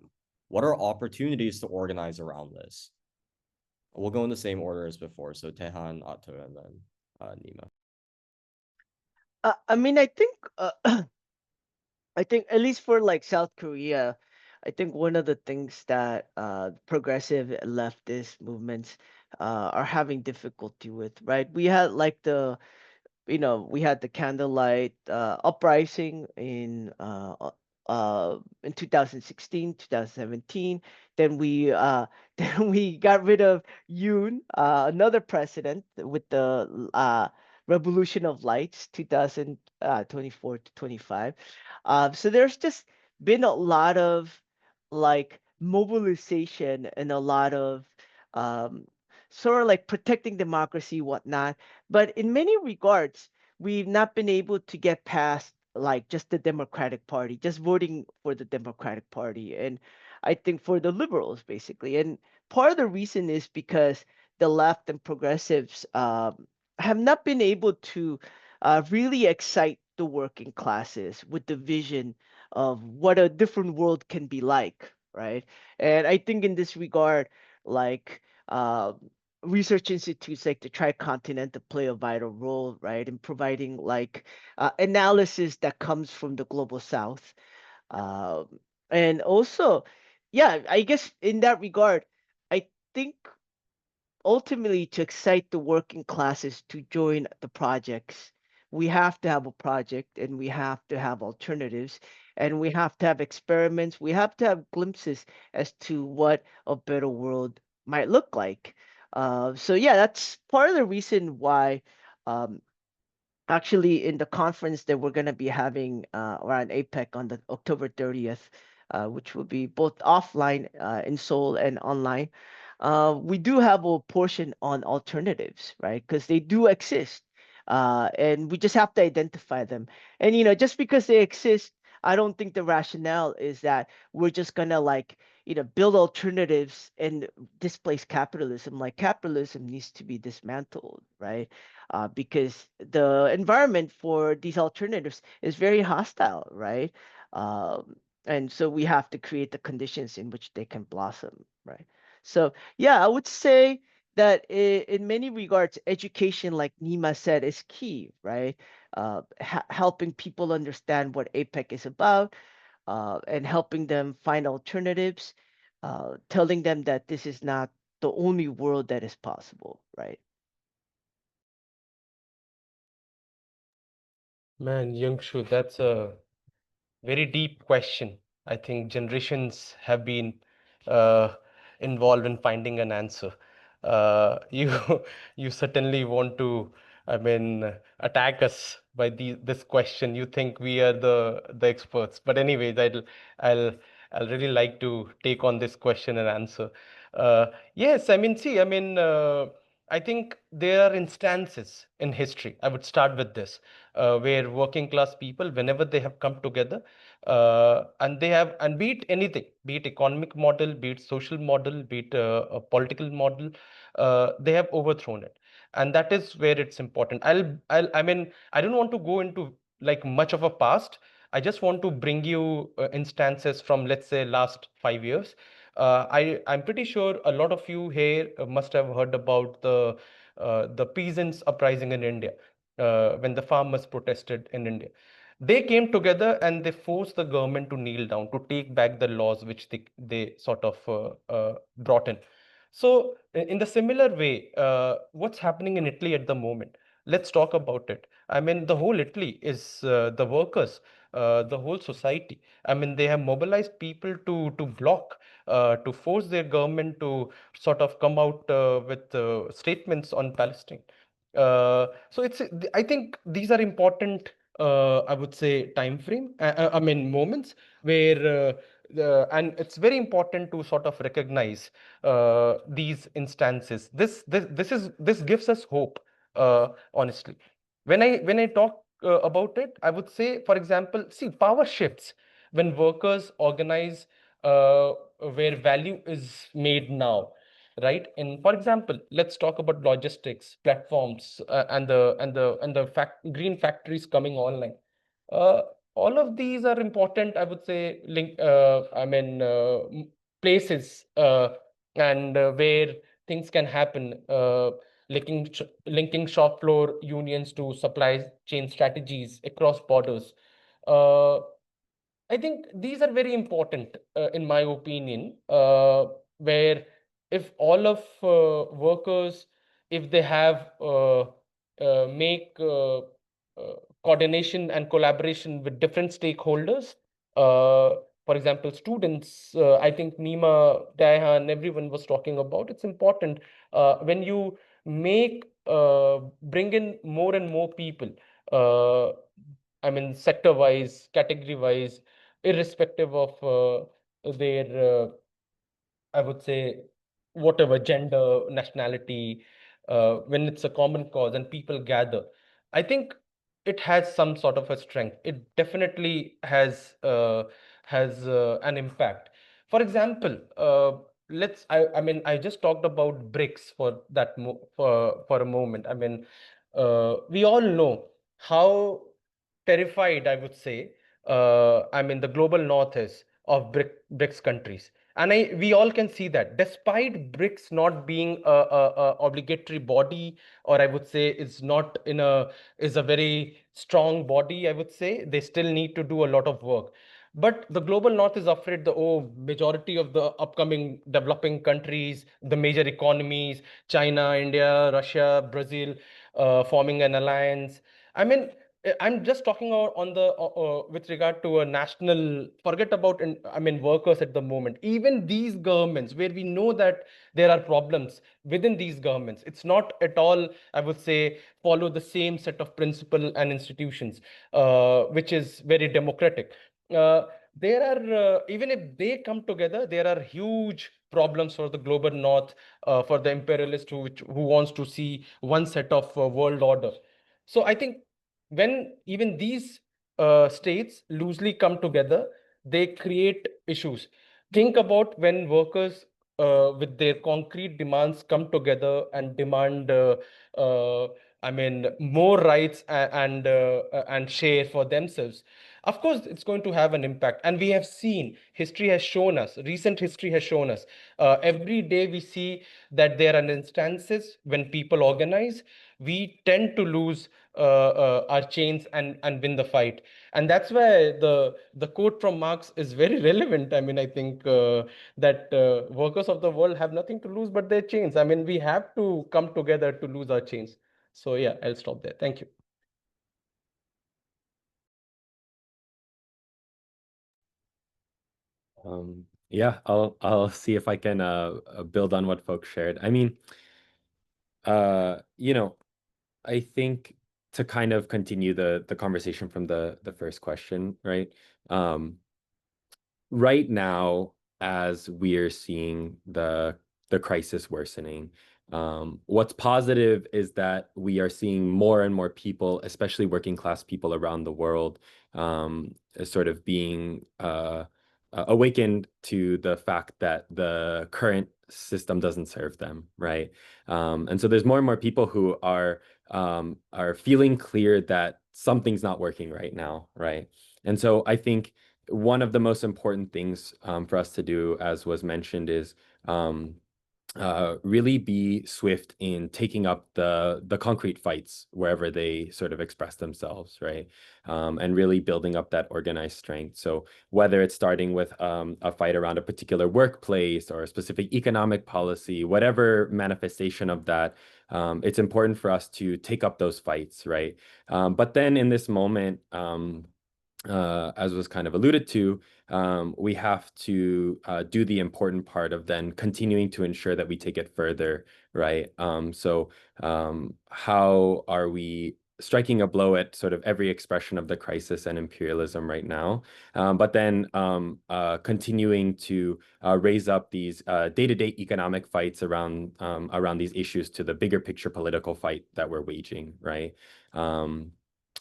[SPEAKER 1] What are opportunities to organize around this? We'll go in the same order as before. So Dae Han, Atul, and then Nima.
[SPEAKER 4] I mean, I think I think at least for like South Korea, I think one of the things that progressive leftist movements are having difficulty with, right? We had like we had the candlelight uprising in in 2016, 2017. Then we then we got rid of Yoon, another president with the Revolution of Lights, 2024 to 25. So there's just been a lot of like mobilization and a lot of um, sort of like protecting democracy, whatnot. But in many regards, we've not been able to get past like just the Democratic Party, just voting for the Democratic Party. And I think for the liberals, basically. And part of the reason is because the left and progressives have not been able to really excite the working classes with the vision of what a different world can be like, right? And I think in this regard, like research institutes like the Tricontinental play a vital role, right, in providing like analysis that comes from the global south. And also, yeah, I guess in that regard, I think ultimately to excite the working classes to join the projects, we have to have a project and we have to have alternatives and we have to have experiments. We have to have glimpses as to what a better world might look like. So yeah, that's part of the reason why um, actually in the conference that we're going to be having around APEC on the October 30th, which will be both offline in Seoul and online. We do have a portion on alternatives, right? Because they do exist, and we just have to identify them. And just because they exist, I don't think the rationale is that we're just gonna like build alternatives and displace capitalism. Like capitalism needs to be dismantled, right? Because the environment for these alternatives is very hostile, right? And so we have to create the conditions in which they can blossom, right? So yeah, I would say that in many regards, education, like Nima said, is key, right? Helping people understand what APEC is about, and helping them find alternatives, telling them that this is not the only world that is possible, right?
[SPEAKER 5] Man, Youngshu, that's a very deep question. I think generations have been uh, involved in finding an answer. You you certainly want to, I mean, attack us by this question. You think we are the experts, but anyways, I'll I'll really like to take on this question and answer. Yes, I mean, see, I mean. I think there are instances in history. I would start with this, where working class people, whenever they have come together, and they have, and be it anything, be it economic model, be it social model, be it a political model, they have overthrown it, and that is where it's important. I mean, I don't want to go into like much of a past. I just want to bring you instances from, let's say, last 5 years. I'm pretty sure a lot of you here must have heard about the peasants uprising in India, when the farmers protested in India. They came together and they forced the government to kneel down, to take back the laws which they sort of brought in. So, in the similar way, what's happening in Italy at the moment? Let's talk about it. I mean, the whole Italy is the workers, the whole society. I mean, they have mobilized people to block, to force their government to sort of come out with statements on Palestine. So I think these are important, I would say, time frame. I mean, moments where, and it's very important to sort of recognize these instances. This gives us hope, honestly. When I talk about it, I would say, for example, see, power shifts when workers organize, where value is made now, right? And for example, let's talk about logistics platforms, and the green factories coming online. uh, all of these are important, I would say, places, and where things can happen, linking shop floor unions to supply chain strategies across borders. uh, I think these are very important, in my opinion, where if all of workers, if they have make coordination and collaboration with different stakeholders, For example, students, I think Nima, Dae Han, everyone was talking about, it's important when you bring in more and more people, I mean, sector-wise, category-wise, irrespective of their I would say, whatever gender, nationality, when it's a common cause and people gather, I think it has some sort of a strength. It definitely has an impact. For example, I mean, I just talked about BRICS for that for a moment. I mean, we all know how terrified, I would say, I mean, the global north is of BRICS countries. And we all can see that despite BRICS not being a obligatory body, or I would say is a very strong body, I would say, they still need to do a lot of work. But the global north is afraid majority of the upcoming developing countries, the major economies, China, India, Russia, Brazil, forming an alliance. I mean, I'm just talking on the with regard to a national. Forget about I mean workers at the moment. Even these governments, where we know that there are problems within these governments, it's not at all, I would say, follow the same set of principle and institutions, which is very democratic. There are even if they come together, there are huge problems for the global north, for the imperialist who wants to see one set of world order. So I think when even these states loosely come together, they create issues. Think about when workers with their concrete demands come together and demand, I mean, more rights and share for themselves. Of course, it's going to have an impact. And we have seen, history has shown us, recent history has shown us, every day we see that there are instances when people organize, we tend to lose our chains and win the fight. And that's why the quote from Marx is very relevant. I mean, I think that workers of the world have nothing to lose but their chains. I mean, we have to come together to lose our chains. So yeah, I'll stop there. Thank you.
[SPEAKER 6] Yeah, I'll see if I can build on what folks shared. I mean, you know, I think to kind of continue the conversation from the first question, right? Right now, as we're seeing the crisis worsening, what's positive is that we are seeing more and more people, especially working class people around the world, sort of being awakened to the fact that the current system doesn't serve them, right? And so there's more and more people who are feeling clear that something's not working right now, right? And so I think one of the most important things for us to do, as was mentioned, is really be swift in taking up the concrete fights wherever they sort of express themselves, right? And really building up that organized strength. So whether it's starting with a fight around a particular workplace or a specific economic policy, whatever manifestation of that, it's important for us to take up those fights, right? But then in this moment, as was kind of alluded to, we have to do the important part of then continuing to ensure that we take it further, right? So how are we striking a blow at sort of every expression of the crisis and imperialism right now, but then continuing to raise up these day-to-day economic fights around these issues to the bigger picture political fight that we're waging, right?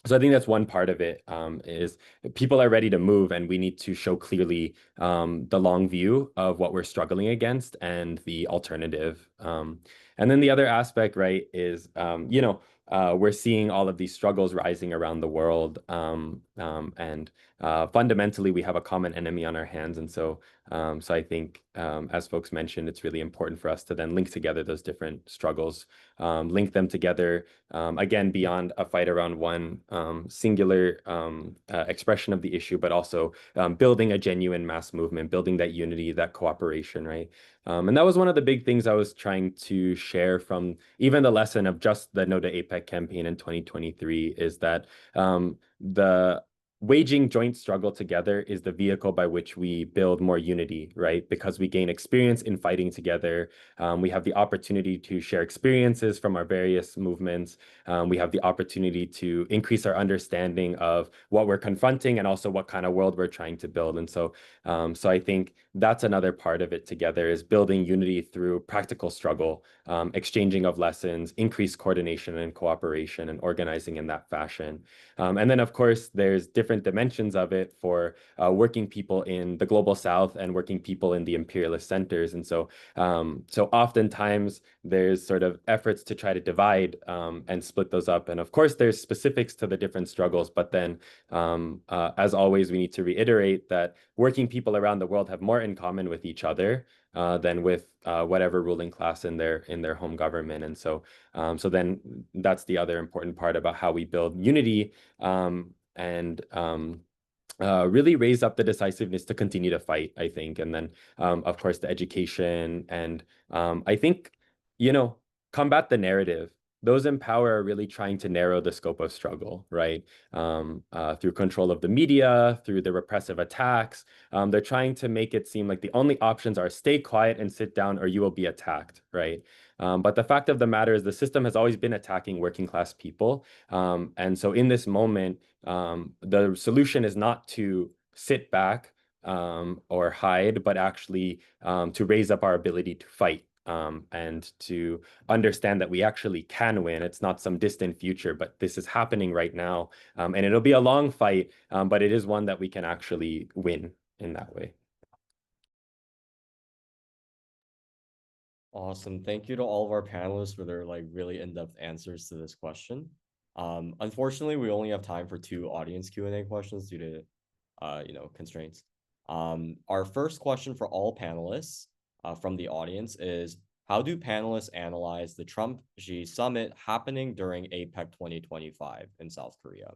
[SPEAKER 6] So I think that's one part of it, is people are ready to move, and we need to show clearly the long view of what we're struggling against and the alternative. And then the other aspect, right, is, we're seeing all of these struggles rising around the world, and fundamentally we have a common enemy on our hands. And so I think, as folks mentioned, it's really important for us to then link together those different struggles, link them together, again, beyond a fight around one singular expression of the issue, but also building a genuine mass movement, building that unity, that cooperation, right? And that was one of the big things I was trying to share from even the lesson of just the No to APEC campaign in 2023, is that waging joint struggle together is the vehicle by which we build more unity, right? Because we gain experience in fighting together. We have the opportunity to share experiences from our various movements. We have the opportunity to increase our understanding of what we're confronting and also what kind of world we're trying to build. And so I think that's another part of it together, is building unity through practical struggle, exchanging of lessons, increased coordination and cooperation, and organizing in that fashion. And then, of course, there's different dimensions of it for working people in the global south and working people in the imperialist centers. And so oftentimes there's sort of efforts to try to divide and split those up. And of course, there's specifics to the different struggles. But then, as always, we need to reiterate that working people around the world have more in common with each other than with whatever ruling class in their home government. And so then that's the other important part about how we build unity and really raise up the decisiveness to continue to fight, I think. And then, of course, the education and I think, combat the narrative. Those in power are really trying to narrow the scope of struggle, right? Through control of the media, through the repressive attacks. They're trying to make it seem like the only options are stay quiet and sit down or you will be attacked, right? But the fact of the matter is the system has always been attacking working class people. And so in this moment, the solution is not to sit back or hide, but actually to raise up our ability to fight. And to understand that we actually can win. It's not some distant future, but this is happening right now. And it'll be a long fight, but it is one that we can actually win in that way.
[SPEAKER 1] Awesome. Thank you to all of our panelists for their really in-depth answers to this question. Unfortunately, we only have time for 2 audience Q&A questions due to constraints. Our first question for all panelists from the audience is, how do panelists analyze the Trump-Xi summit happening during APEC 2025 in South Korea?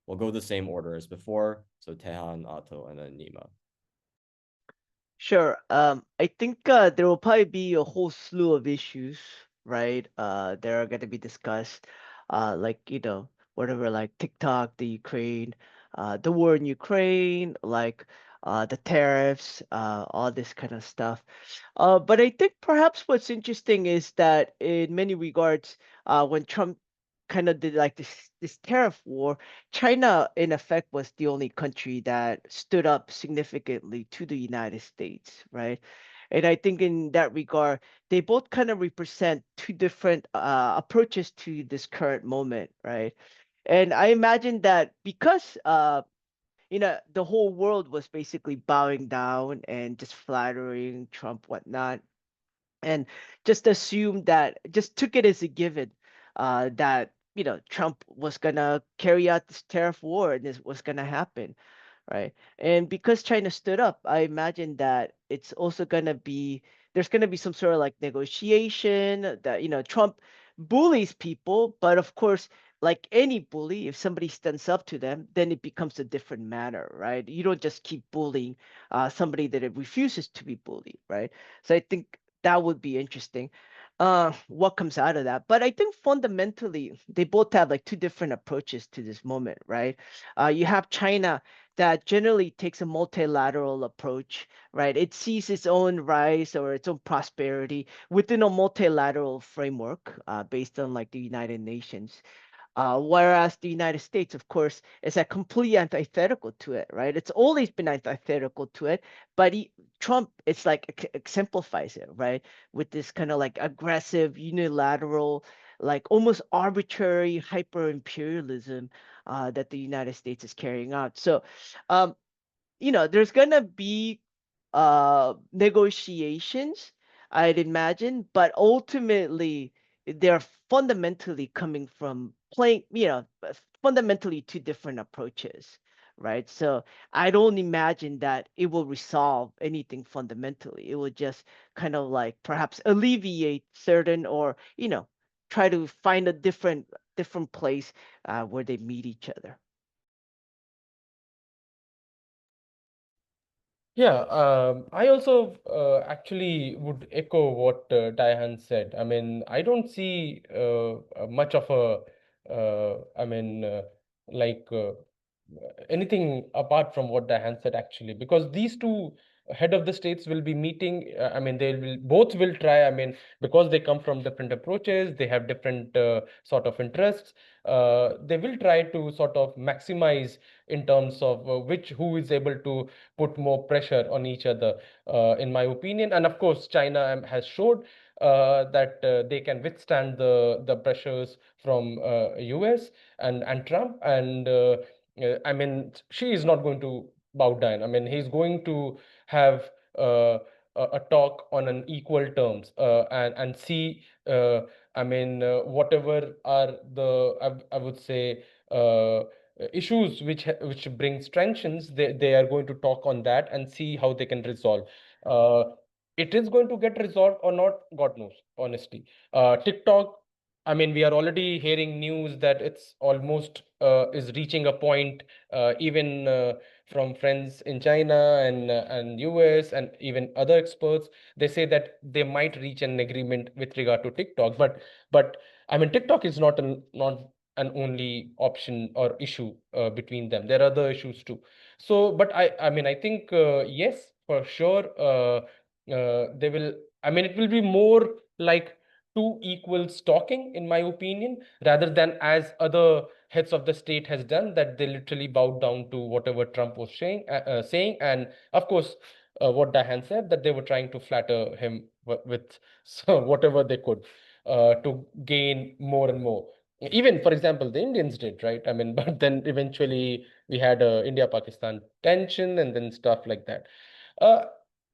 [SPEAKER 1] We'll go the same order as before. So Dae Han, Atul, and then Nima.
[SPEAKER 4] Sure. I think there will probably be a whole slew of issues, right? That are going to be discussed, whatever, like TikTok, the Ukraine, the war in Ukraine, the tariffs, all this kind of stuff. But I think perhaps what's interesting is that in many regards, when Trump kind of did like this tariff war, China in effect was the only country that stood up significantly to the United States, right? And I think in that regard, they both kind of represent 2 different approaches to this current moment, right? And I imagine that because the whole world was basically bowing down and just flattering Trump, whatnot, and just assumed that, just took it as a given that Trump was gonna carry out this tariff war and this was gonna happen, right? And because China stood up, I imagine that it's also there's gonna be some sort of like negotiation that Trump bullies people, but of course, like any bully, if somebody stands up to them, then it becomes a different matter, right? You don't just keep bullying somebody that it refuses to be bullied, right? So I think that would be interesting. What comes out of that? But I think fundamentally, they both have like 2 different approaches to this moment, right? You have China that generally takes a multilateral approach, right? It sees its own rise or its own prosperity within a multilateral framework based on like the United Nations. Whereas the United States, of course, is a completely antithetical to it, right? It's always been antithetical to it, but Trump, it's like exemplifies it, right? With this kind of like aggressive, unilateral, like almost arbitrary hyper imperialism that the United States is carrying out. So, there's gonna be negotiations, I'd imagine, but ultimately they're fundamentally coming from fundamentally 2 different approaches, right? So I don't imagine that it will resolve anything fundamentally. It will just kind of like perhaps alleviate certain or try to find a different place where they meet each other.
[SPEAKER 5] Yeah, I also actually would echo what Dae Han said. I mean, I don't see much of a, I mean, like anything apart from what Dae Han said, actually, because these two head of the states will be meeting. I mean, they will both will try. I mean, because they come from different approaches, they have different sort of interests. They will try to sort of maximize in terms of who is able to put more pressure on each other, in my opinion. And of course, China has showed that they can withstand the pressures from US and Trump. And I mean, she is not going to bow down. I mean, he's going to have a talk on an equal terms, and see. I mean, whatever are the I would say issues which brings tensions, they are going to talk on that and see how they can resolve. It is going to get resolved or not, God knows, honestly. TikTok, I mean, we are already hearing news that it's almost is reaching a point, even from friends in China and US and even other experts. They say that they might reach an agreement with regard to TikTok, but I mean, TikTok is not an only option or issue between them. There are other issues too. So, but I mean, I think yes, for sure, they will. I mean, it will be more like two equals talking, in my opinion, rather than as other heads of the state has done, that they literally bowed down to whatever Trump was saying. And of course, what Dae Han said, that they were trying to flatter him with so whatever they could to gain more and more. Even, for example, the Indians did, right? I mean, but then eventually we had India-Pakistan tension and then stuff like that. Uh,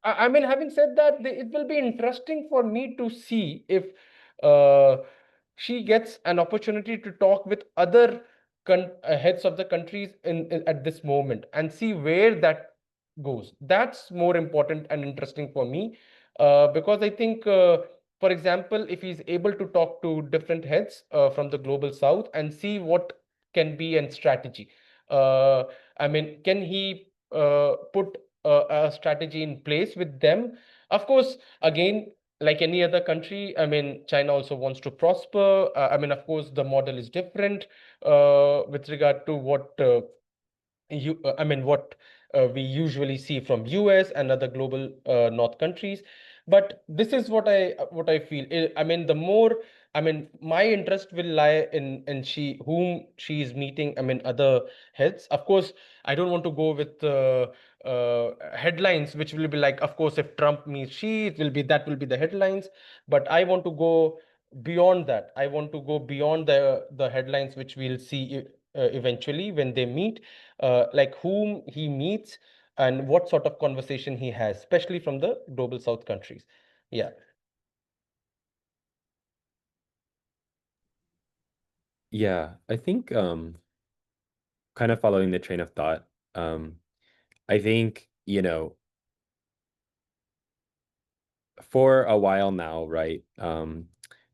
[SPEAKER 5] I mean, having said that, it will be interesting for me to see if uh, she gets an opportunity to talk with other heads of the countries at this moment and see where that goes. That's more important and interesting for me, because I think, for example, if he's able to talk to different heads from the global south and see what can be a strategy. Uh, I mean, can he put a strategy in place with them? Of course, again, like any other country, I mean, China also wants to prosper. I mean, of course, the model is different with regard to what I mean, what we usually see from US and other global North countries. But this is what I feel. I mean, the more, I mean, my interest will lie in whom she is meeting. I mean, other heads. Of course, I don't want to go with headlines, which will be like, of course, if Trump meets she, that will be the headlines. But I want to go beyond that. I want to go beyond the headlines, which we'll see eventually when they meet, like whom he meets and what sort of conversation he has, especially from the global south countries. Yeah.
[SPEAKER 6] Yeah, I think kind of following the train of thought, I think, for a while now, right,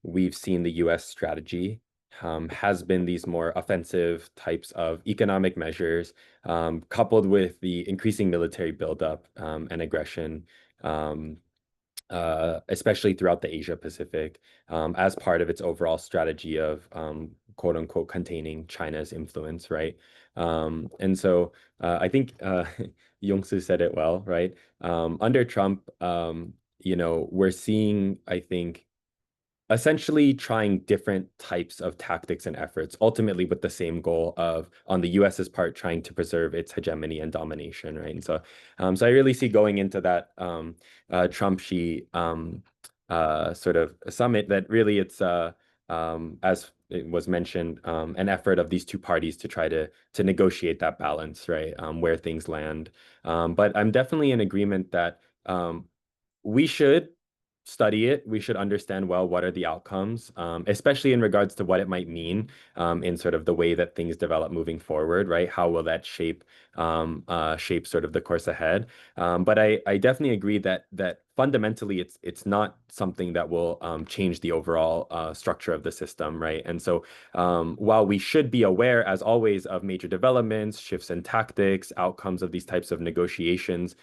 [SPEAKER 6] we've seen the US strategy has been these more offensive types of economic measures, coupled with the increasing military buildup and aggression, especially throughout the Asia Pacific, as part of its overall strategy of quote unquote containing China's influence, right? And so I think Yongsu said it well, right? Under Trump, we're seeing, I think, essentially trying different types of tactics and efforts, ultimately with the same goal of, on the US's part, trying to preserve its hegemony and domination, right? And so, so I really see going into that Trump-Xi sort of summit that really it's, as it was mentioned, an effort of these two parties to try to negotiate that balance, right? Where things land. But I'm definitely in agreement that we should study it. We should understand well what are the outcomes, especially in regards to what it might mean in sort of the way that things develop moving forward, right? How will that shape sort of the course ahead? But I definitely agree that fundamentally it's not something that will change the overall structure of the system, right? And so while we should be aware, as always, of major developments, shifts in tactics, outcomes of these types of negotiations,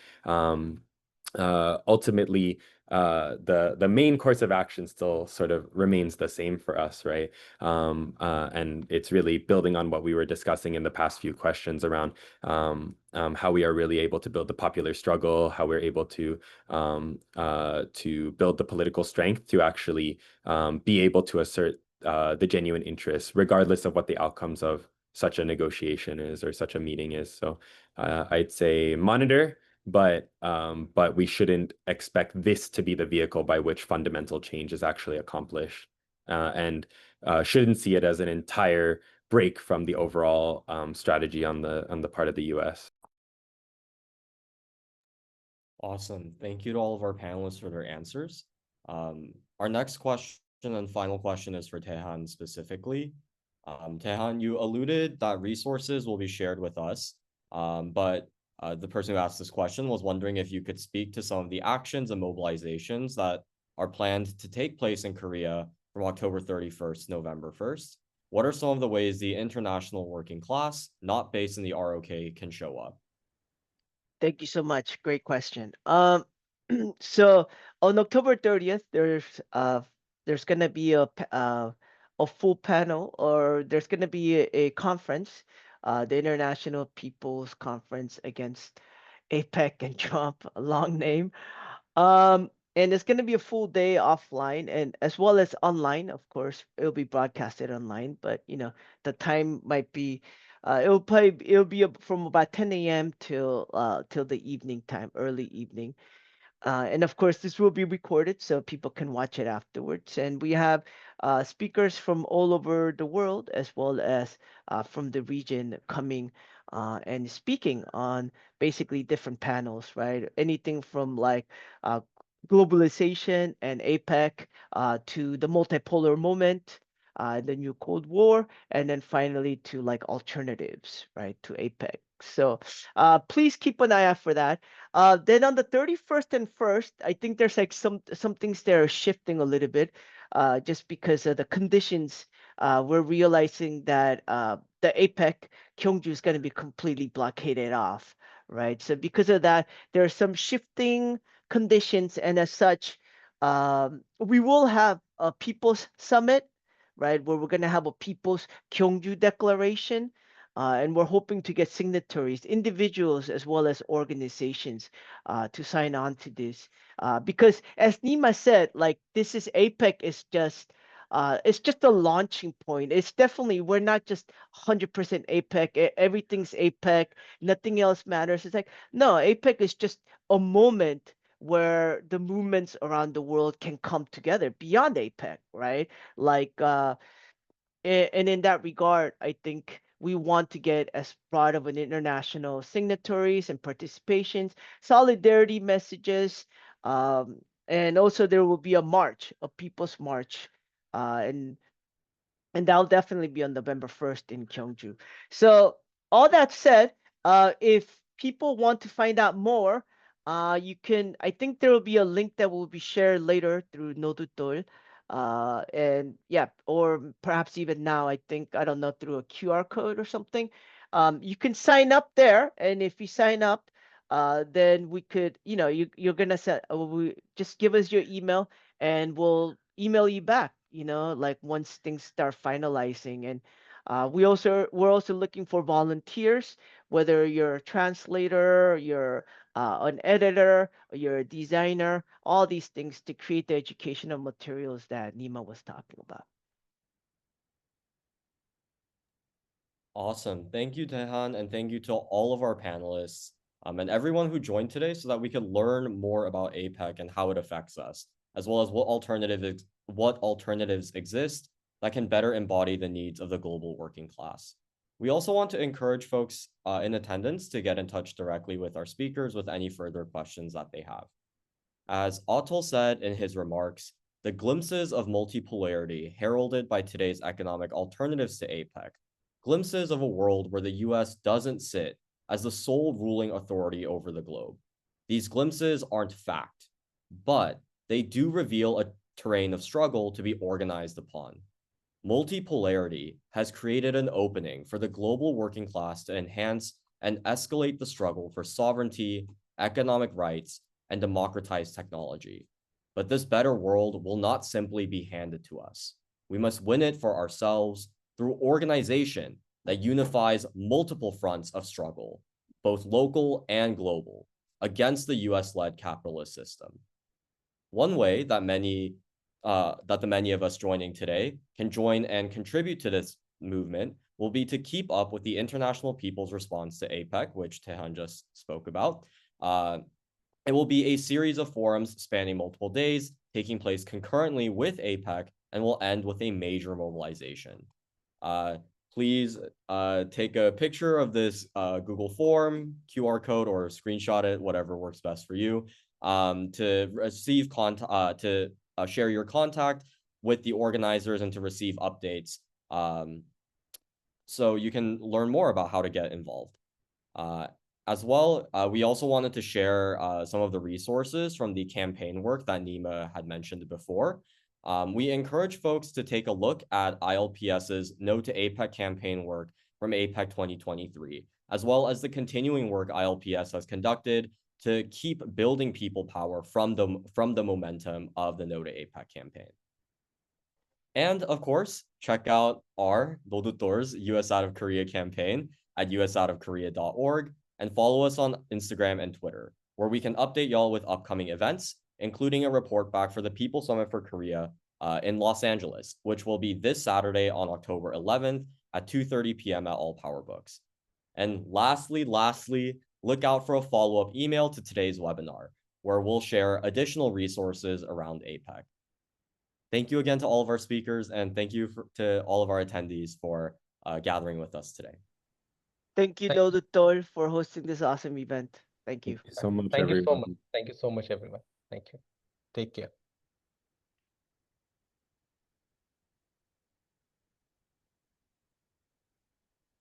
[SPEAKER 6] ultimately, the main course of action still sort of remains the same for us, right? And it's really building on what we were discussing in the past few questions around how we are really able to build the popular struggle, how we're able to build the political strength to actually be able to assert the genuine interests, regardless of what the outcomes of such a negotiation is or such a meeting is. So I'd say monitor, but we shouldn't expect this to be the vehicle by which fundamental change is actually accomplished, and shouldn't see it as an entire break from the overall strategy on the part of the US.
[SPEAKER 1] Awesome. Thank you to all of our panelists for their answers. Our next question and final question is for Dae Han specifically. Dae Han, you alluded that resources will be shared with us, but the person who asked this question was wondering if you could speak to some of the actions and mobilizations that are planned to take place in Korea from October 31st, November 1st. What are some of the ways the international working class, not based in the ROK, can show up?
[SPEAKER 4] Thank you so much. Great question. So on October 30th, there's gonna be a full panel, or there's gonna be a conference, the International People's Conference Against APEC and Trump, a long name. And it's gonna be a full day offline and as well as online. Of course, it'll be broadcasted online, but the time might be it'll be from about 10 a.m. till the evening time, early evening. And of course, this will be recorded so people can watch it afterwards. And we have speakers from all over the world as well as from the region coming and speaking on basically different panels, right? Anything from like globalization and APEC to the multipolar moment, the new Cold War, and then finally to like alternatives, right, to APEC. So please keep an eye out for that. Then on the 31st and 1st, I think there's like some things that are shifting a little bit, just because of the conditions. We're realizing that the APEC Gyeongju is going to be completely blockaded off, right? So because of that, there are some shifting conditions, and as such, we will have a People's Summit, right, where we're going to have a People's Gyeongju Declaration. And we're hoping to get signatories, individuals as well as organizations, to sign on to this. Because as Nima said, like this is APEC is just it's just a launching point. It's definitely we're not just 100% APEC. Everything's APEC. Nothing else matters. It's like no, APEC is just a moment where the movements around the world can come together beyond APEC, right? Like and in that regard, I think we want to get as part of an international signatories and participations, solidarity messages, and also there will be a march, a people's march, and that'll definitely be on November 1st in Gyeongju. So all that said, if people want to find out more, you can, I think there will be a link that will be shared later through Nodutol. And yeah, or perhaps even now, I think, I don't know, through a QR code or something. You can sign up there. And if you sign up, then we could, you're going to just give us your email and we'll email you back, like once things start finalizing. And we're also looking for volunteers, whether you're a translator, you're an editor, or you're a designer, all these things to create the educational materials that Nima was talking about.
[SPEAKER 1] Awesome. Thank you, Dae Han, and thank you to all of our panelists and everyone who joined today so that we could learn more about APEC and how it affects us, as well as what alternatives exist that can better embody the needs of the global working class. We also want to encourage folks in attendance to get in touch directly with our speakers with any further questions that they have. As Atul said in his remarks, the glimpses of multipolarity heralded by today's economic alternatives to APEC, glimpses of a world where the US doesn't sit as the sole ruling authority over the globe. These glimpses aren't fact, but they do reveal a terrain of struggle to be organized upon. Multipolarity has created an opening for the global working class to enhance and escalate the struggle for sovereignty, economic rights, and democratized technology. but this better world will not simply be handed to us. We must win it for ourselves through organization that unifies multiple fronts of struggle, both local and global, against the US-led capitalist system. One way that the many of us joining today can join and contribute to this movement will be to keep up with the international people's response to APEC, which Dae Han just spoke about. It will be a series of forums spanning multiple days, taking place concurrently with APEC, and will end with a major mobilization. Please take a picture of this Google form, QR code, or screenshot it, whatever works best for you, to receive to share your contact with the organizers and to receive updates, so you can learn more about how to get involved. As well, we also wanted to share some of the resources from the campaign work that Nima had mentioned before. We encourage folks to take a look at ILPS's No to APEC campaign work from APEC 2023, as well as the continuing work ILPS has conducted to keep building people power from the momentum of the No to APEC campaign. And of course, check out our Dodutor's US Out of Korea campaign at usoutofkorea.org and follow us on Instagram and Twitter, where we can update y'all with upcoming events, including a report back for the People Summit for Korea in Los Angeles, which will be this Saturday on October 11th at 2:30 p.m. at All Power Books. And lastly, look out for a follow-up email to today's webinar, where we'll share additional resources around APEC. Thank you again to all of our speakers, and thank you to all of our attendees for gathering with us today.
[SPEAKER 4] Thank you, Dodutor, for hosting this awesome event. Thank you.
[SPEAKER 6] Thank you so much,
[SPEAKER 5] Thank you so
[SPEAKER 6] everyone.
[SPEAKER 5] much. Thank you so much, everyone. Thank you. Take care.